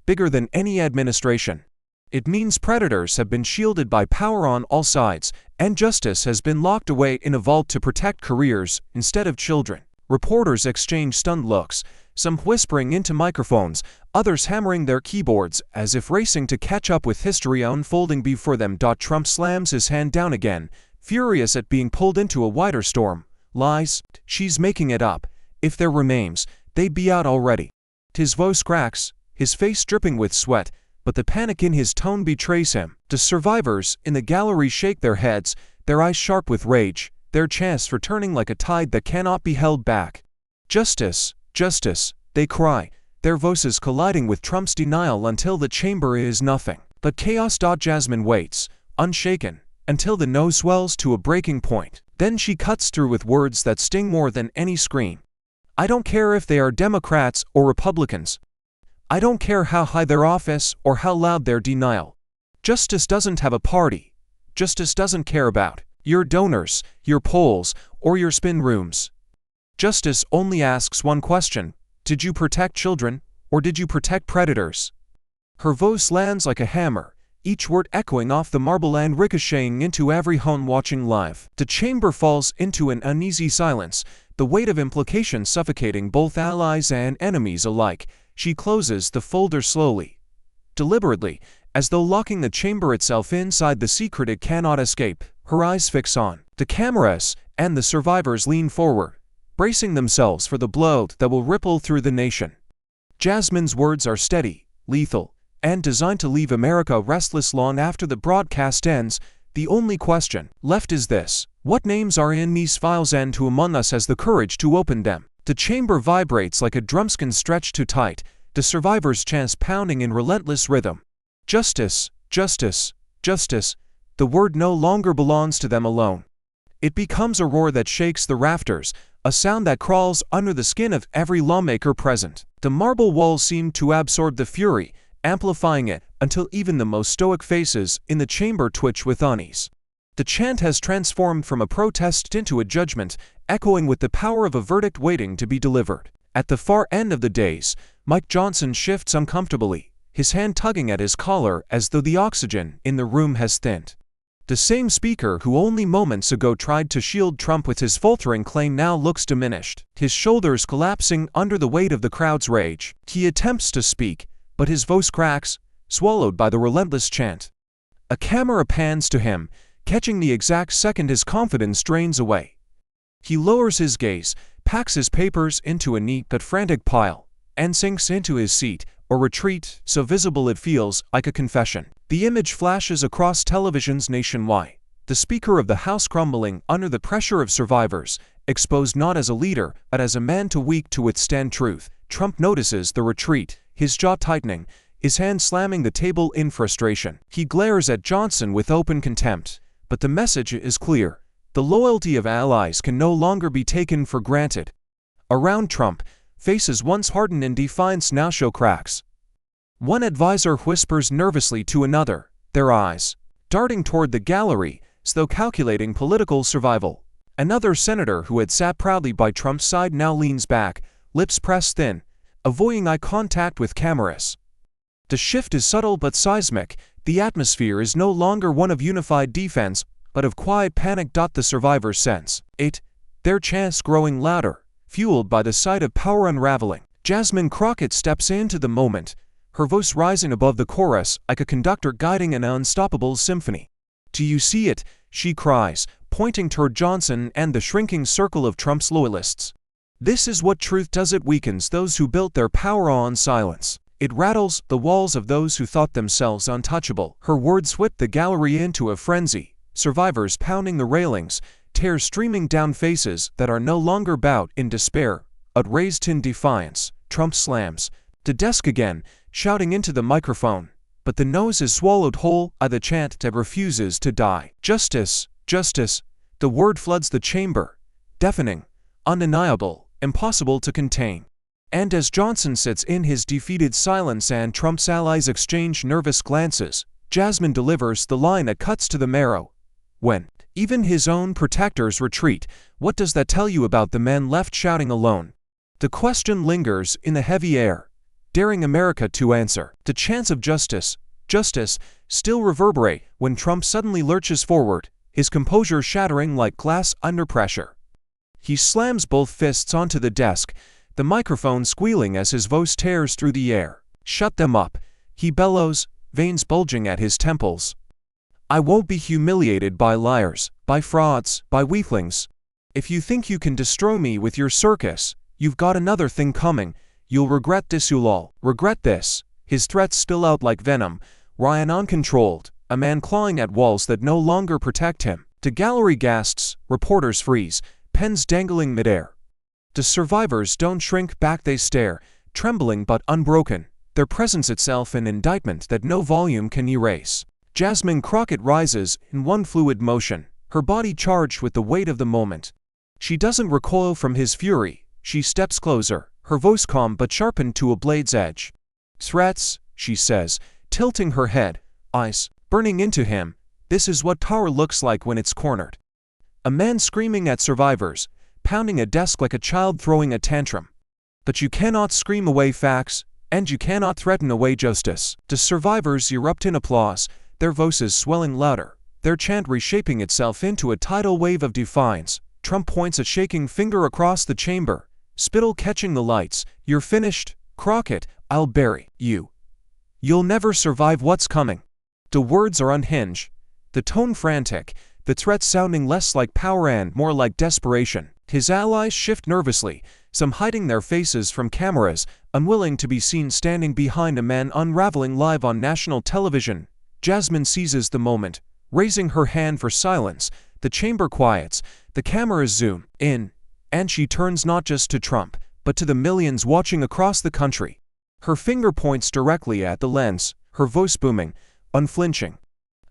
bigger than any administration. It means predators have been shielded by power on all sides, and justice has been locked away in a vault to protect careers instead of children. Reporters exchange stunned looks, some whispering into microphones, others hammering their keyboards as if racing to catch up with history unfolding before them. Trump slams his hand down again, furious at being pulled into a wider storm. Lies, she's making it up. If there were names, they'd be out already. His voice cracks, his face dripping with sweat, but the panic in his tone betrays him. The survivors in the gallery shake their heads, their eyes sharp with rage, their chants returning like a tide that cannot be held back. Justice, justice, they cry, their voices colliding with Trump's denial until the chamber is nothing but chaos. Jasmine waits, unshaken, until the no swells to a breaking point. Then she cuts through with words that sting more than any scream. I don't care if they are Democrats or Republicans. I don't care how high their office or how loud their denial. Justice doesn't have a party. Justice doesn't care about your donors, your polls, or your spin rooms. Justice only asks one question: did you protect children, or did you protect predators? Her voice lands like a hammer, each word echoing off the marble and ricocheting into every home watching live. The chamber falls into an uneasy silence, the weight of implication suffocating both allies and enemies alike. She closes the folder slowly, deliberately, as though locking the chamber itself inside the secret it cannot escape. Her eyes fix on the cameras, and the survivors lean forward, bracing themselves for the blow that will ripple through the nation. Jasmine's words are steady, lethal, and designed to leave America restless long after the broadcast ends. The only question left is this: what names are in these files, and who among us has the courage to open them? The chamber vibrates like a drumskin stretched too tight, the survivors' chants pounding in relentless rhythm. Justice, justice, justice. The word no longer belongs to them alone. It becomes a roar that shakes the rafters, a sound that crawls under the skin of every lawmaker present. The marble walls seem to absorb the fury, amplifying it until even the most stoic faces in the chamber twitch with unease. The chant has transformed from a protest into a judgment, echoing with the power of a verdict waiting to be delivered. At the far end of the dais, Mike Johnson shifts uncomfortably, his hand tugging at his collar as though the oxygen in the room has thinned. The same speaker who only moments ago tried to shield Trump with his faltering claim now looks diminished, his shoulders collapsing under the weight of the crowd's rage. He attempts to speak, but his voice cracks, swallowed by the relentless chant. A camera pans to him, catching the exact second his confidence drains away. He lowers his gaze, packs his papers into a neat but frantic pile, and sinks into his seat, or retreat, so visible it feels like a confession. The image flashes across televisions nationwide, the Speaker of the House crumbling under the pressure of survivors, exposed not as a leader, but as a man too weak to withstand truth. Trump notices the retreat, his jaw tightening, his hand slamming the table in frustration. He glares at Johnson with open contempt, but the message is clear. The loyalty of allies can no longer be taken for granted. Around Trump, faces once hardened in defiance now show cracks. One advisor whispers nervously to another, their eyes darting toward the gallery as though calculating political survival. Another senator who had sat proudly by Trump's side now leans back, lips pressed thin, avoiding eye contact with cameras. The shift is subtle but seismic. The atmosphere is no longer one of unified defense, but of quiet panic. The survivors sense it, their chants growing louder, fueled by the sight of power unraveling. Jasmine Crockett steps into the moment, her voice rising above the chorus like a conductor guiding an unstoppable symphony. "Do you see it?" she cries, pointing toward Johnson and the shrinking circle of Trump's loyalists. "This is what truth does. It weakens those who built their power on silence. It rattles the walls of those who thought themselves untouchable." Her words whip the gallery into a frenzy, survivors pounding the railings, tears streaming down faces that are no longer bowed in despair, but raised in defiance. Trump slams the desk again, shouting into the microphone, but the nose is swallowed whole by the chant that refuses to die. "Justice, justice." The word floods the chamber, deafening, undeniable, impossible to contain. And as Johnson sits in his defeated silence and Trump's allies exchange nervous glances, Jasmine delivers the line that cuts to the marrow. "When even his own protectors retreat, what does that tell you about the men left shouting alone?" The question lingers in the heavy air, daring America to answer. The chants of justice, justice, still reverberate when Trump suddenly lurches forward, his composure shattering like glass under pressure. He slams both fists onto the desk, the microphone squealing as his voice tears through the air. "Shut them up," he bellows, veins bulging at his temples. "I won't be humiliated by liars, by frauds, by weaklings. If you think you can destroy me with your circus, you've got another thing coming. You'll regret this. You'll all regret this." His threats spill out like venom, Ryan uncontrolled, a man clawing at walls that no longer protect him. The gallery gasps, reporters freeze, pens dangling midair. The survivors don't shrink back, they stare, trembling but unbroken, their presence itself an indictment that no volume can erase. Jasmine Crockett rises in one fluid motion, her body charged with the weight of the moment. She doesn't recoil from his fury, she steps closer, her voice calm but sharpened to a blade's edge. "Threats," she says, tilting her head, eyes burning into him. "This is what power looks like when it's cornered." A man screaming at survivors, pounding a desk like a child throwing a tantrum. "But you cannot scream away facts, and you cannot threaten away justice." The survivors erupt in applause, their voices swelling louder, their chant reshaping itself into a tidal wave of defiance. Trump points a shaking finger across the chamber, spittle catching the lights. "You're finished, Crockett. I'll bury you. You'll never survive what's coming." The words are unhinged, the tone frantic, the threat sounding less like power and more like desperation. His allies shift nervously, some hiding their faces from cameras, unwilling to be seen standing behind a man unraveling live on national television. Jasmine seizes the moment, raising her hand for silence. The chamber quiets, the cameras zoom in, and she turns not just to Trump, but to the millions watching across the country. Her finger points directly at the lens, her voice booming, unflinching.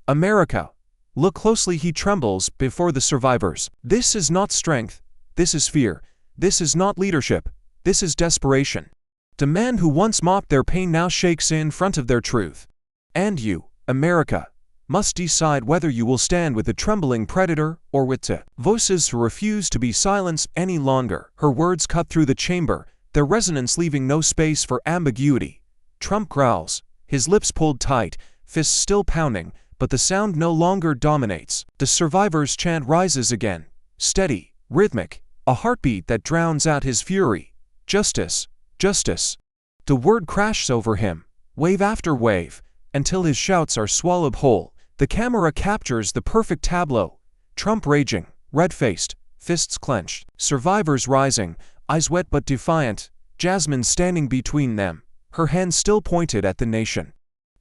"America, look closely." He trembles before the survivors. This is not strength, this is fear. This is not leadership, this is desperation. The man who once mocked their pain now shakes in front of their truth. And you, America, must decide whether you will stand with the trembling predator or with the voices who refuse to be silenced any longer. Her words cut through the chamber, their resonance leaving no space for ambiguity. Trump growls, his lips pulled tight, fists still pounding, but the sound no longer dominates. The survivor's chant rises again, steady, rhythmic, a heartbeat that drowns out his fury. Justice, justice. The word crashes over him, wave after wave, until his shouts are swallowed whole. The camera captures the perfect tableau. Trump raging, red-faced, fists clenched. Survivors rising, eyes wet but defiant. Jasmine standing between them, her hands still pointed at the nation.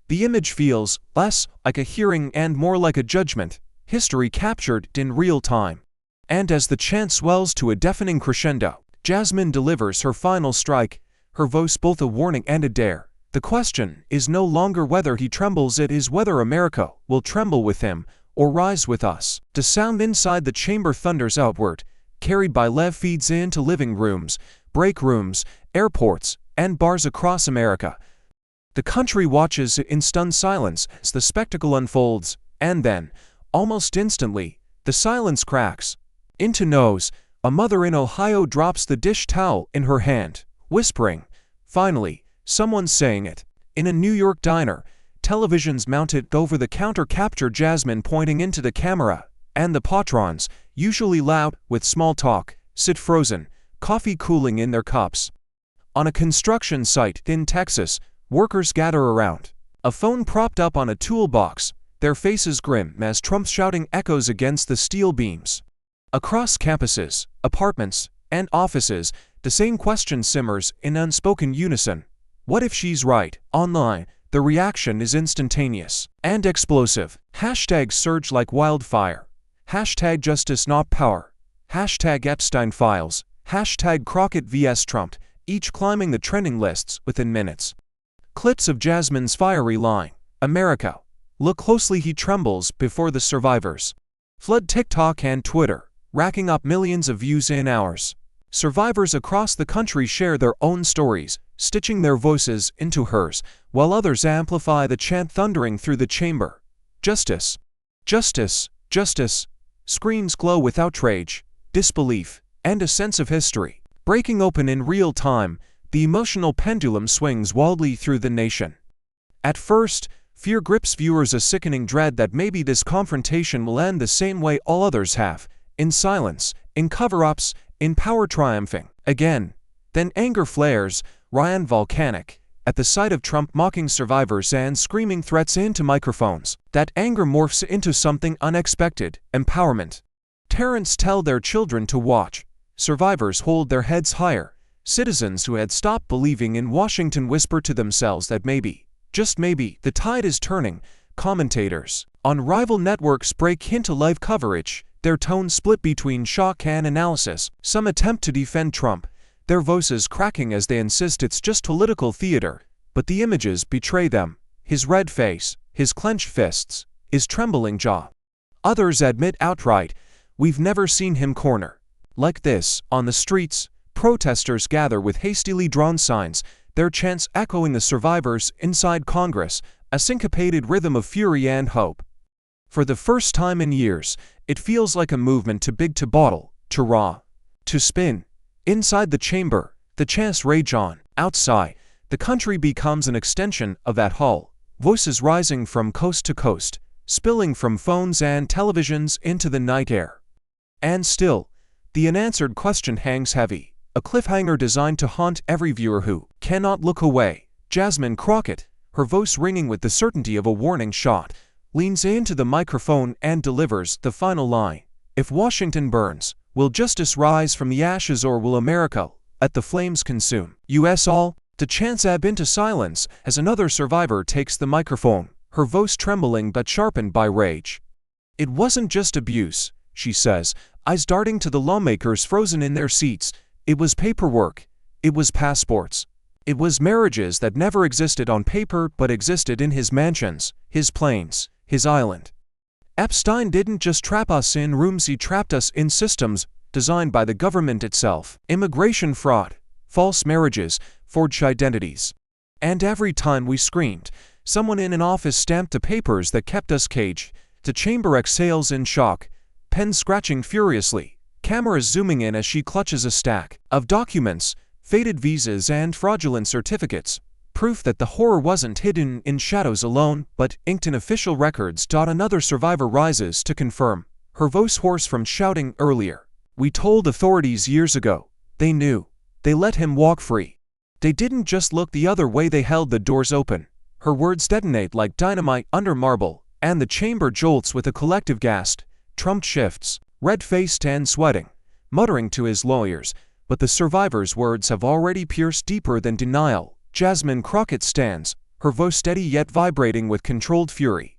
The image feels less like a hearing and more like a judgment, history captured in real time. And as the chant swells to a deafening crescendo, Jasmine delivers her final strike, her voice both a warning and a dare. The question is no longer whether he trembles, it is whether America will tremble with him or rise with us. The sound inside the chamber thunders outward, carried by Lev feeds into living rooms, break rooms, airports, and bars across America. The country watches in stunned silence as the spectacle unfolds, and then, almost instantly, the silence cracks. Into nose, a mother in Ohio drops the dish towel in her hand, whispering, "Finally, someone's saying it." In a New York diner, televisions mounted over the counter capture Jasmine pointing into the camera, and the patrons, usually loud with small talk, sit frozen, coffee cooling in their cups. On a construction site in Texas, workers gather around, a phone propped up on a toolbox, their faces grim as Trump's shouting echoes against the steel beams. Across campuses, apartments, and offices, the same question simmers in unspoken unison. What if she's right? Online, the reaction is instantaneous and explosive. Hashtags surge like wildfire. Hashtag justice not power. Hashtag Epstein files. Hashtag Crockett vs Trump, each climbing the trending lists within minutes. Clips of Jasmine's fiery line, "America, look closely, he trembles," before the survivors. Flood TikTok and Twitter, racking up millions of views in hours. Survivors across the country share their own stories, stitching their voices into hers, while others amplify the chant thundering through the chamber. Justice, justice, justice. Screens glow with outrage, disbelief, and a sense of history. Breaking open in real time, the emotional pendulum swings wildly through the nation. At first, fear grips viewers, a sickening dread that maybe this confrontation will end the same way all others have, in silence, in cover-ups, in power triumphing. Again, then anger flares, Ryan volcanic, at the sight of Trump mocking survivors and screaming threats into microphones. That anger morphs into something unexpected, empowerment. Parents tell their children to watch. Survivors hold their heads higher. Citizens who had stopped believing in Washington whisper to themselves that maybe, just maybe, the tide is turning. Commentators on rival networks break into live coverage, their tones split between shock and analysis. Some attempt to defend Trump, their voices cracking as they insist it's just political theater, but the images betray them. His red face, his clenched fists, his trembling jaw. Others admit outright, we've never seen him corner like this. On the streets, protesters gather with hastily drawn signs, their chants echoing the survivors inside Congress, a syncopated rhythm of fury and hope. For the first time in years, it feels like a movement too big to bottle, to raw, to spin. Inside the chamber, the chants rage on. Outside, the country becomes an extension of that hull, voices rising from coast to coast, spilling from phones and televisions into the night air. And still, the unanswered question hangs heavy, a cliffhanger designed to haunt every viewer who cannot look away. Jasmine Crockett, her voice ringing with the certainty of a warning shot, leans into the microphone and delivers the final line. If Washington burns, will justice rise from the ashes, or will America let the flames consume us all? The chants ebb into silence as another survivor takes the microphone, her voice trembling but sharpened by rage. It wasn't just abuse, she says, eyes darting to the lawmakers frozen in their seats. It was paperwork. It was passports. It was marriages that never existed on paper but existed in his mansions, his planes, his island. Epstein didn't just trap us in rooms, he trapped us in systems designed by the government itself. Immigration fraud, false marriages, forged identities. And every time we screamed, someone in an office stamped the papers that kept us caged. The chamber exhales in shock, pen scratching furiously, cameras zooming in as she clutches a stack of documents, faded visas and fraudulent certificates. proof that the horror wasn't hidden in shadows alone, but inked in official records. Another survivor rises to confirm, her voice hoarse from shouting earlier. "We told authorities years ago. They knew. They let him walk free. They didn't just look the other way, they held the doors open." Her words detonate like dynamite under marble, and the chamber jolts with a collective gasp. Trump shifts, red-faced and sweating, muttering to his lawyers, but the survivor's words have already pierced deeper than denial. Jasmine Crockett stands, her voice steady yet vibrating with controlled fury.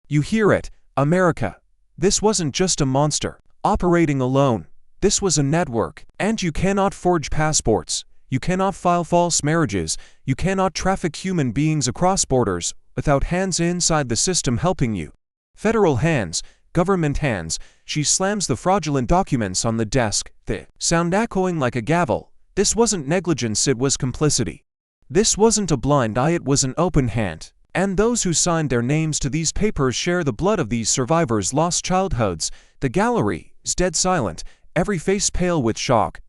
"You hear it, America. This wasn't just a monster operating alone. This was a network, and you cannot forge passports. You cannot file false marriages. You cannot traffic human beings across borders without hands inside the system helping you. Federal hands, government hands." She slams the fraudulent documents on the desk, the sound echoing like a gavel. This wasn't negligence, it was complicity. This wasn't a blind eye, it was an open hand. And those who signed their names to these papers share the blood of these survivors' lost childhoods. The gallery is dead silent, every face pale with shock.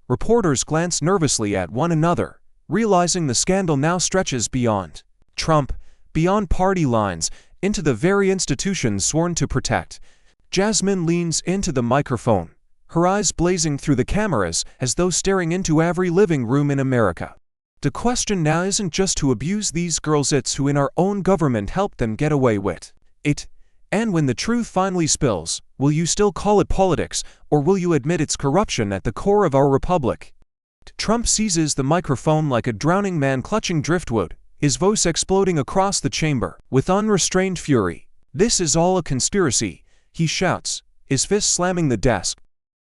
Reporters glance nervously at one another, realizing the scandal now stretches beyond Trump, beyond party lines, into the very institutions sworn to protect. Jasmine leans into the microphone, her eyes blazing through the cameras as though staring into every living room in America. The question now isn't just to abuse these girls, it's who in our own government helped them get away with it. And when the truth finally spills, will you still call it politics, or will you admit it's corruption at the core of our republic? Trump seizes the microphone like a drowning man clutching driftwood, his voice exploding across the chamber with unrestrained fury. "This is all a conspiracy," he shouts, his fist slamming the desk.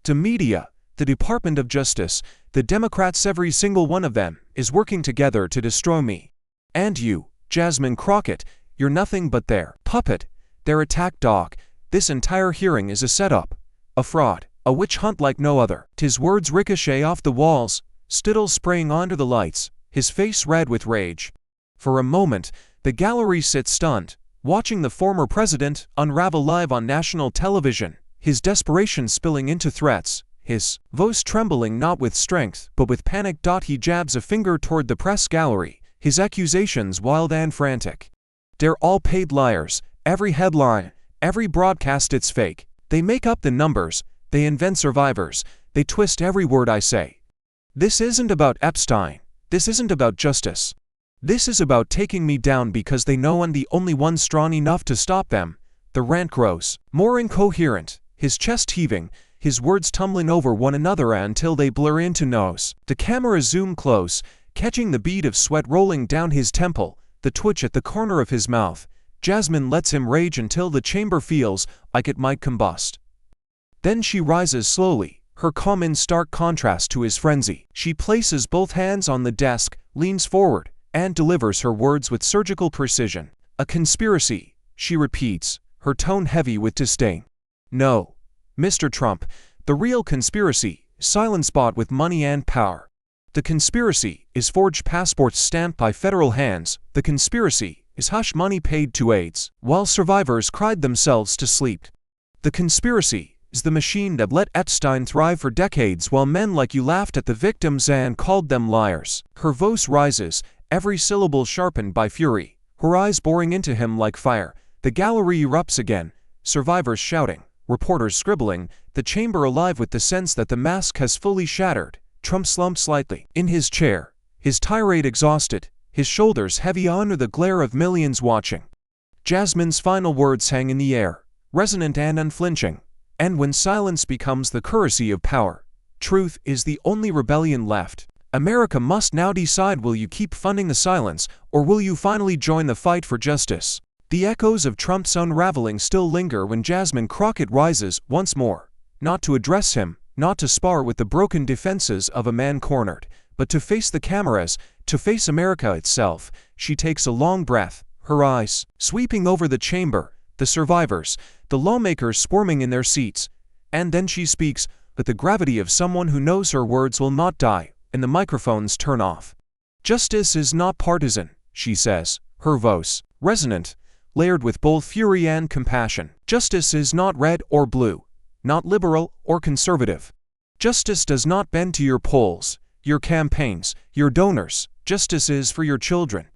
"The media, the Department of Justice, the Democrats, every single one of them, is working together to destroy me. And you, Jasmine Crockett, you're nothing but their puppet, their attack dog. This entire hearing is a setup, a fraud, a witch hunt like no other." His words ricochet off the walls, Stittle spraying onto the lights, his face red with rage. For a moment, the gallery sits stunned, watching the former president unravel live on national television, his desperation spilling into threats, his voice trembling not with strength but with panic. He jabs a finger toward the press gallery, his accusations wild and frantic. "They're all paid liars. Every headline, every broadcast, it's fake. They make up the numbers, they invent survivors, they twist every word I say. This isn't about Epstein. This isn't about justice. This is about taking me down because they know I'm the only one strong enough to stop them." The rant grows more incoherent, his chest heaving, his words tumbling over one another until they blur into noise. The cameras zoom close, catching the bead of sweat rolling down his temple, the twitch at the corner of his mouth. Jasmine lets him rage until the chamber feels like it might combust. Then she rises slowly, her calm in stark contrast to his frenzy. She places both hands on the desk, leans forward, and delivers her words with surgical precision. "A conspiracy," she repeats, her tone heavy with disdain. "No, Mr. Trump, the real conspiracy, silence bought with money and power. The conspiracy is forged passports stamped by federal hands. The conspiracy is hush money paid to aides while survivors cried themselves to sleep. The conspiracy is the machine that let Epstein thrive for decades while men like you laughed at the victims and called them liars." Her voice rises, every syllable sharpened by fury, her eyes boring into him like fire. The gallery erupts again, survivors shouting, reporters scribbling, the chamber alive with the sense that the mask has fully shattered. Trump slumped slightly in his chair, his tirade exhausted, his shoulders heavy under the glare of millions watching. Jasmine's final words hang in the air, resonant and unflinching. "And when silence becomes the currency of power, truth is the only rebellion left. America must now decide, will you keep funding the silence, or will you finally join the fight for justice?" The echoes of Trump's unraveling still linger when Jasmine Crockett rises once more, not to address him, not to spar with the broken defenses of a man cornered, but to face the cameras, to face America itself. She takes a long breath, her eyes sweeping over the chamber, the survivors, the lawmakers squirming in their seats, and then she speaks with the gravity of someone who knows her words will not die, and the microphones turn off. "Justice is not partisan," she says, her voice resonant, layered with both fury and compassion. "Justice is not red or blue, not liberal or conservative. Justice does not bend to your polls, your campaigns, your donors. Justice is for your children.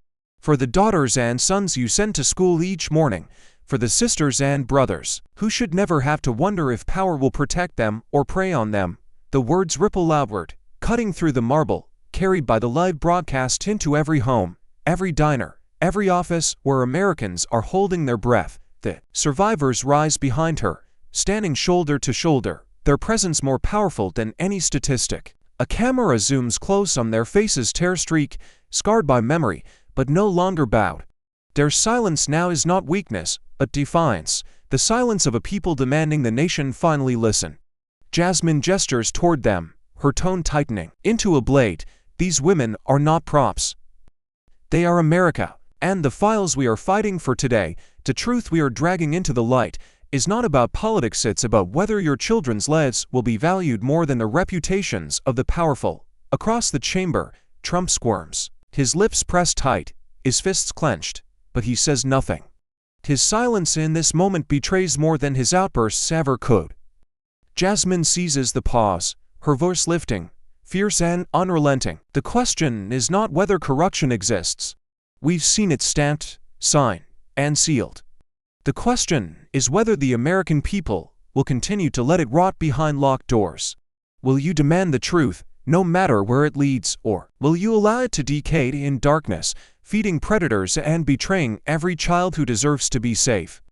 For the daughters and sons you send to school each morning. For the sisters and brothers, who should never have to wonder if power will protect them or prey on them. The words ripple outward, cutting through the marble, carried by the live broadcast into every home, every diner, every office where Americans are holding their breath. The survivors rise behind her, standing shoulder to shoulder, their presence more powerful than any statistic. A camera zooms close on their faces, tear-streaked, scarred by memory, but no longer bowed. Their silence now is not weakness, but defiance, the silence of a people demanding the nation finally listen. Jasmine gestures toward them, her tone tightening into a blade. These women are not props. They are America, and the files we are fighting for today, the truth we are dragging into the light, is not about politics, it's about whether your children's lives will be valued more than the reputations of the powerful. Across the chamber, Trump squirms, his lips pressed tight, his fists clenched, but he says nothing. His silence in this moment betrays more than his outbursts ever could. Jasmine seizes the pause, her voice lifting, fierce and unrelenting. The question is not whether corruption exists. We've seen it stamped, signed, and sealed. The question is whether the American people will continue to let it rot behind locked doors. Will you demand the truth, no matter where it leads, or will you allow it to decay in darkness, feeding predators and betraying every child who deserves to be safe?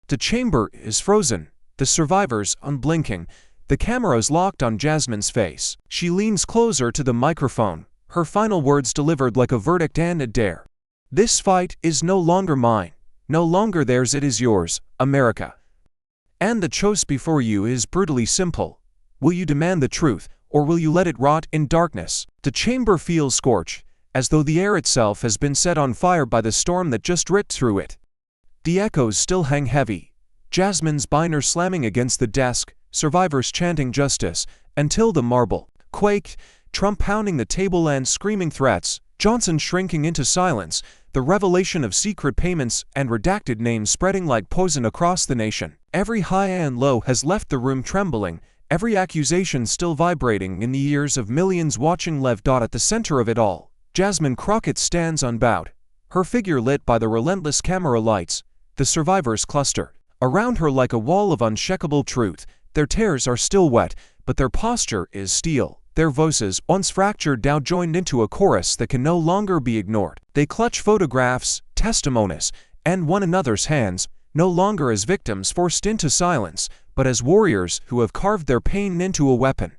The chamber is frozen, the survivors unblinking, the cameras locked on Jasmine's face. She leans closer to the microphone, her final words delivered like a verdict and a dare. This fight is no longer mine, no longer theirs, it is yours, America. And the choice before you is brutally simple. Will you demand the truth, or will you let it rot in darkness? The chamber feels scorched, as though the air itself has been set on fire by the storm that just ripped through it. The echoes still hang heavy, Jasmine's binder slamming against the desk, survivors chanting justice, until the marble quaked, Trump pounding the table and screaming threats, Johnson shrinking into silence, the revelation of secret payments and redacted names spreading like poison across the nation. Every high and low has left the room trembling, every accusation still vibrating in the ears of millions watching. At the center of it all, Jasmine Crockett stands unbowed, her figure lit by the relentless camera lights. The survivors cluster around her like a wall of unshakable truth. Their tears are still wet, but their posture is steel. Their voices, once fractured, now joined into a chorus that can no longer be ignored. They clutch photographs, testimonies, and one another's hands, no longer as victims forced into silence, but as warriors who have carved their pain into a weapon.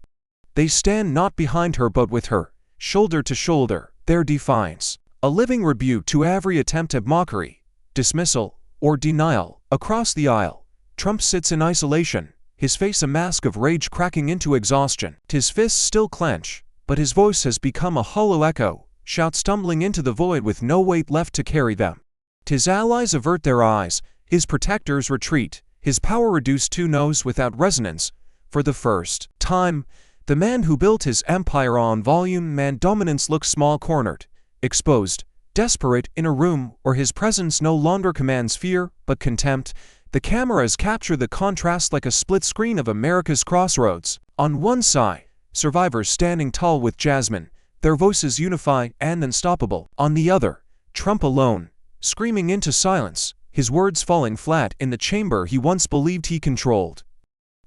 They stand not behind her but with her, shoulder to shoulder, their defiance, a living rebuke to every attempt at mockery, dismissal, or denial. Across the aisle, Trump sits in isolation, his face a mask of rage cracking into exhaustion. His fists still clench, but his voice has become a hollow echo, shouts tumbling into the void with no weight left to carry them. His allies avert their eyes, his protectors retreat, his power reduced to noise without resonance. For the first time, the man who built his empire on volume and dominance looks small-cornered, exposed, desperate in a room where his presence no longer commands fear but contempt. The cameras capture the contrast like a split screen of America's crossroads. On one side, survivors standing tall with Jasmine, their voices unified and unstoppable. On the other, Trump alone, screaming into silence, his words falling flat in the chamber he once believed he controlled.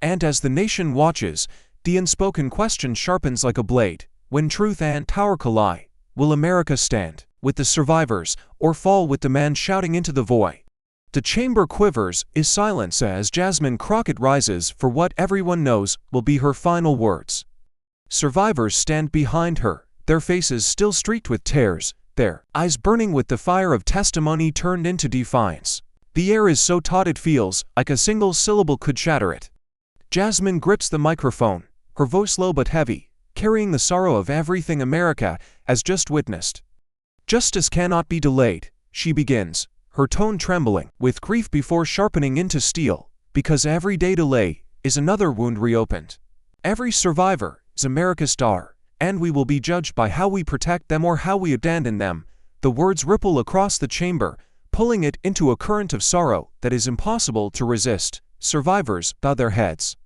And as the nation watches, the unspoken question sharpens like a blade. When truth and power collide, will America stand with the survivors or fall with the man shouting into the void? The chamber quivers in silence as Jasmine Crockett rises for what everyone knows will be her final words. Survivors stand behind her, their faces still streaked with tears, their eyes burning with the fire of testimony turned into defiance. The air is so taut it feels like a single syllable could shatter it. Jasmine grips the microphone, her voice low but heavy, carrying the sorrow of everything America has just witnessed. Justice cannot be delayed, she begins, her tone trembling with grief before sharpening into steel, because every day delay is another wound reopened. Every survivor is America's star, and we will be judged by how we protect them or how we abandon them. The words ripple across the chamber, pulling it into a current of sorrow that is impossible to resist. Survivors bow their heads,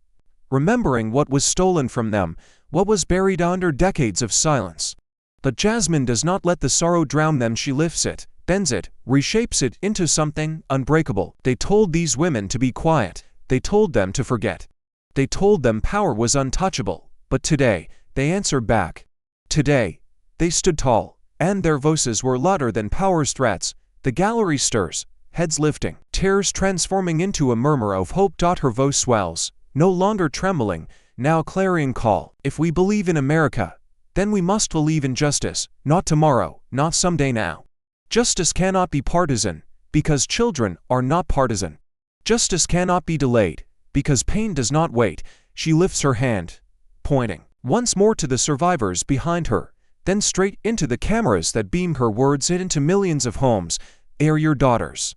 remembering what was stolen from them, what was buried under decades of silence. But Jasmine does not let the sorrow drown them. She lifts it, bends it, reshapes it into something unbreakable. They told these women to be quiet. They told them to forget. They told them power was untouchable. But today, they answered back. Today, they stood tall, and their voices were louder than power's threats. The gallery stirs, heads lifting, tears transforming into a murmur of hope. Her voice swells, no longer trembling, now a clarion call. If we believe in America, then we must believe in justice, not tomorrow, not someday, now. Justice cannot be partisan, because children are not partisan. Justice cannot be delayed, because pain does not wait. She lifts her hand, pointing once more to the survivors behind her, then straight into the cameras that beam her words into millions of homes. They are your daughters.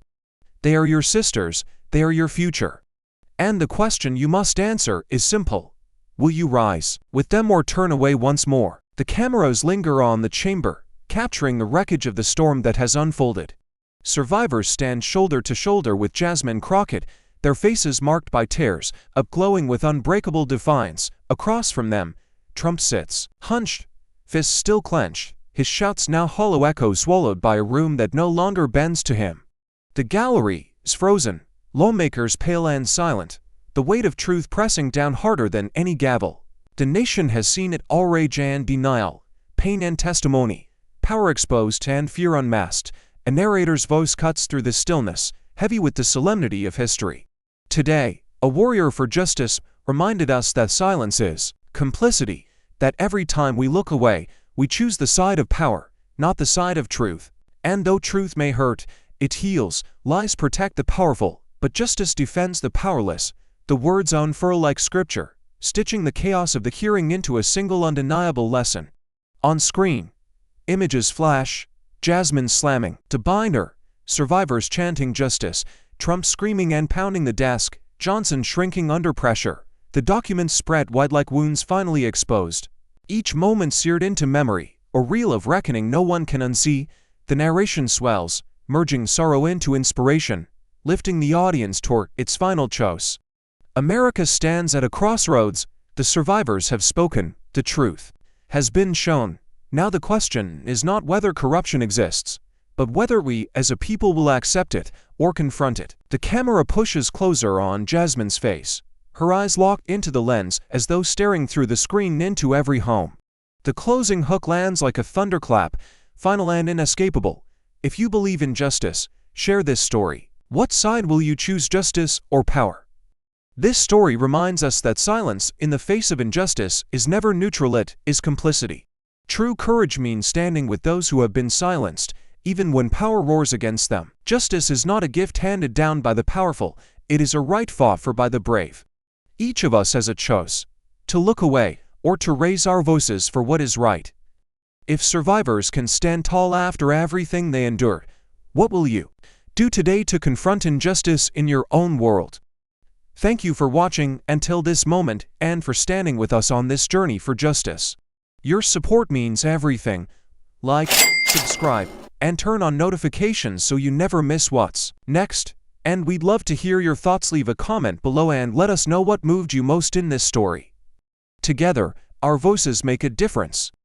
They are your sisters. They are your future. And the question you must answer is simple. Will you rise with them or turn away once more? The cameras linger on the chamber, capturing the wreckage of the storm that has unfolded. Survivors stand shoulder to shoulder with Jasmine Crockett, their faces marked by tears, upglowing with unbreakable defiance. Across from them, Trump sits, hunched, fists still clenched, his shouts now hollow echoes swallowed by a room that no longer bends to him. The gallery is frozen, lawmakers pale and silent, the weight of truth pressing down harder than any gavel. The nation has seen it all: rage and denial, pain and testimony, power exposed and fear unmasked. A narrator's voice cuts through the stillness, heavy with the solemnity of history. Today, a warrior for justice reminded us that silence is complicity, that every time we look away, we choose the side of power, not the side of truth. And though truth may hurt, it heals. Lies protect the powerful, but justice defends the powerless. The words unfurl like scripture, stitching the chaos of the hearing into a single undeniable lesson. On screen, images flash, Jasmine slamming to bind her, survivors chanting justice, Trump screaming and pounding the desk, Johnson shrinking under pressure. The documents spread wide like wounds finally exposed. Each moment seared into memory, a reel of reckoning no one can unsee. The narration swells, merging sorrow into inspiration, lifting the audience toward its final choice. America stands at a crossroads. The survivors have spoken. The truth has been shown. Now the question is not whether corruption exists, but whether we as a people will accept it or confront it. The camera pushes closer on Jasmine's face, her eyes locked into the lens as though staring through the screen into every home. The closing hook lands like a thunderclap, final and inescapable. If you believe in justice, share this story. What side will you choose, justice or power? This story reminds us that silence in the face of injustice is never neutral, it is complicity. True courage means standing with those who have been silenced, even when power roars against them. Justice is not a gift handed down by the powerful, it is a right fought for by the brave. Each of us has a choice, to look away or to raise our voices for what is right. If survivors can stand tall after everything they endured, what will you do today to confront injustice in your own world? Thank you for watching until this moment and for standing with us on this journey for justice. Your support means everything. Like, subscribe, and turn on notifications so you never miss what's next. And we'd love to hear your thoughts. Leave a comment below and let us know what moved you most in this story. Together, our voices make a difference.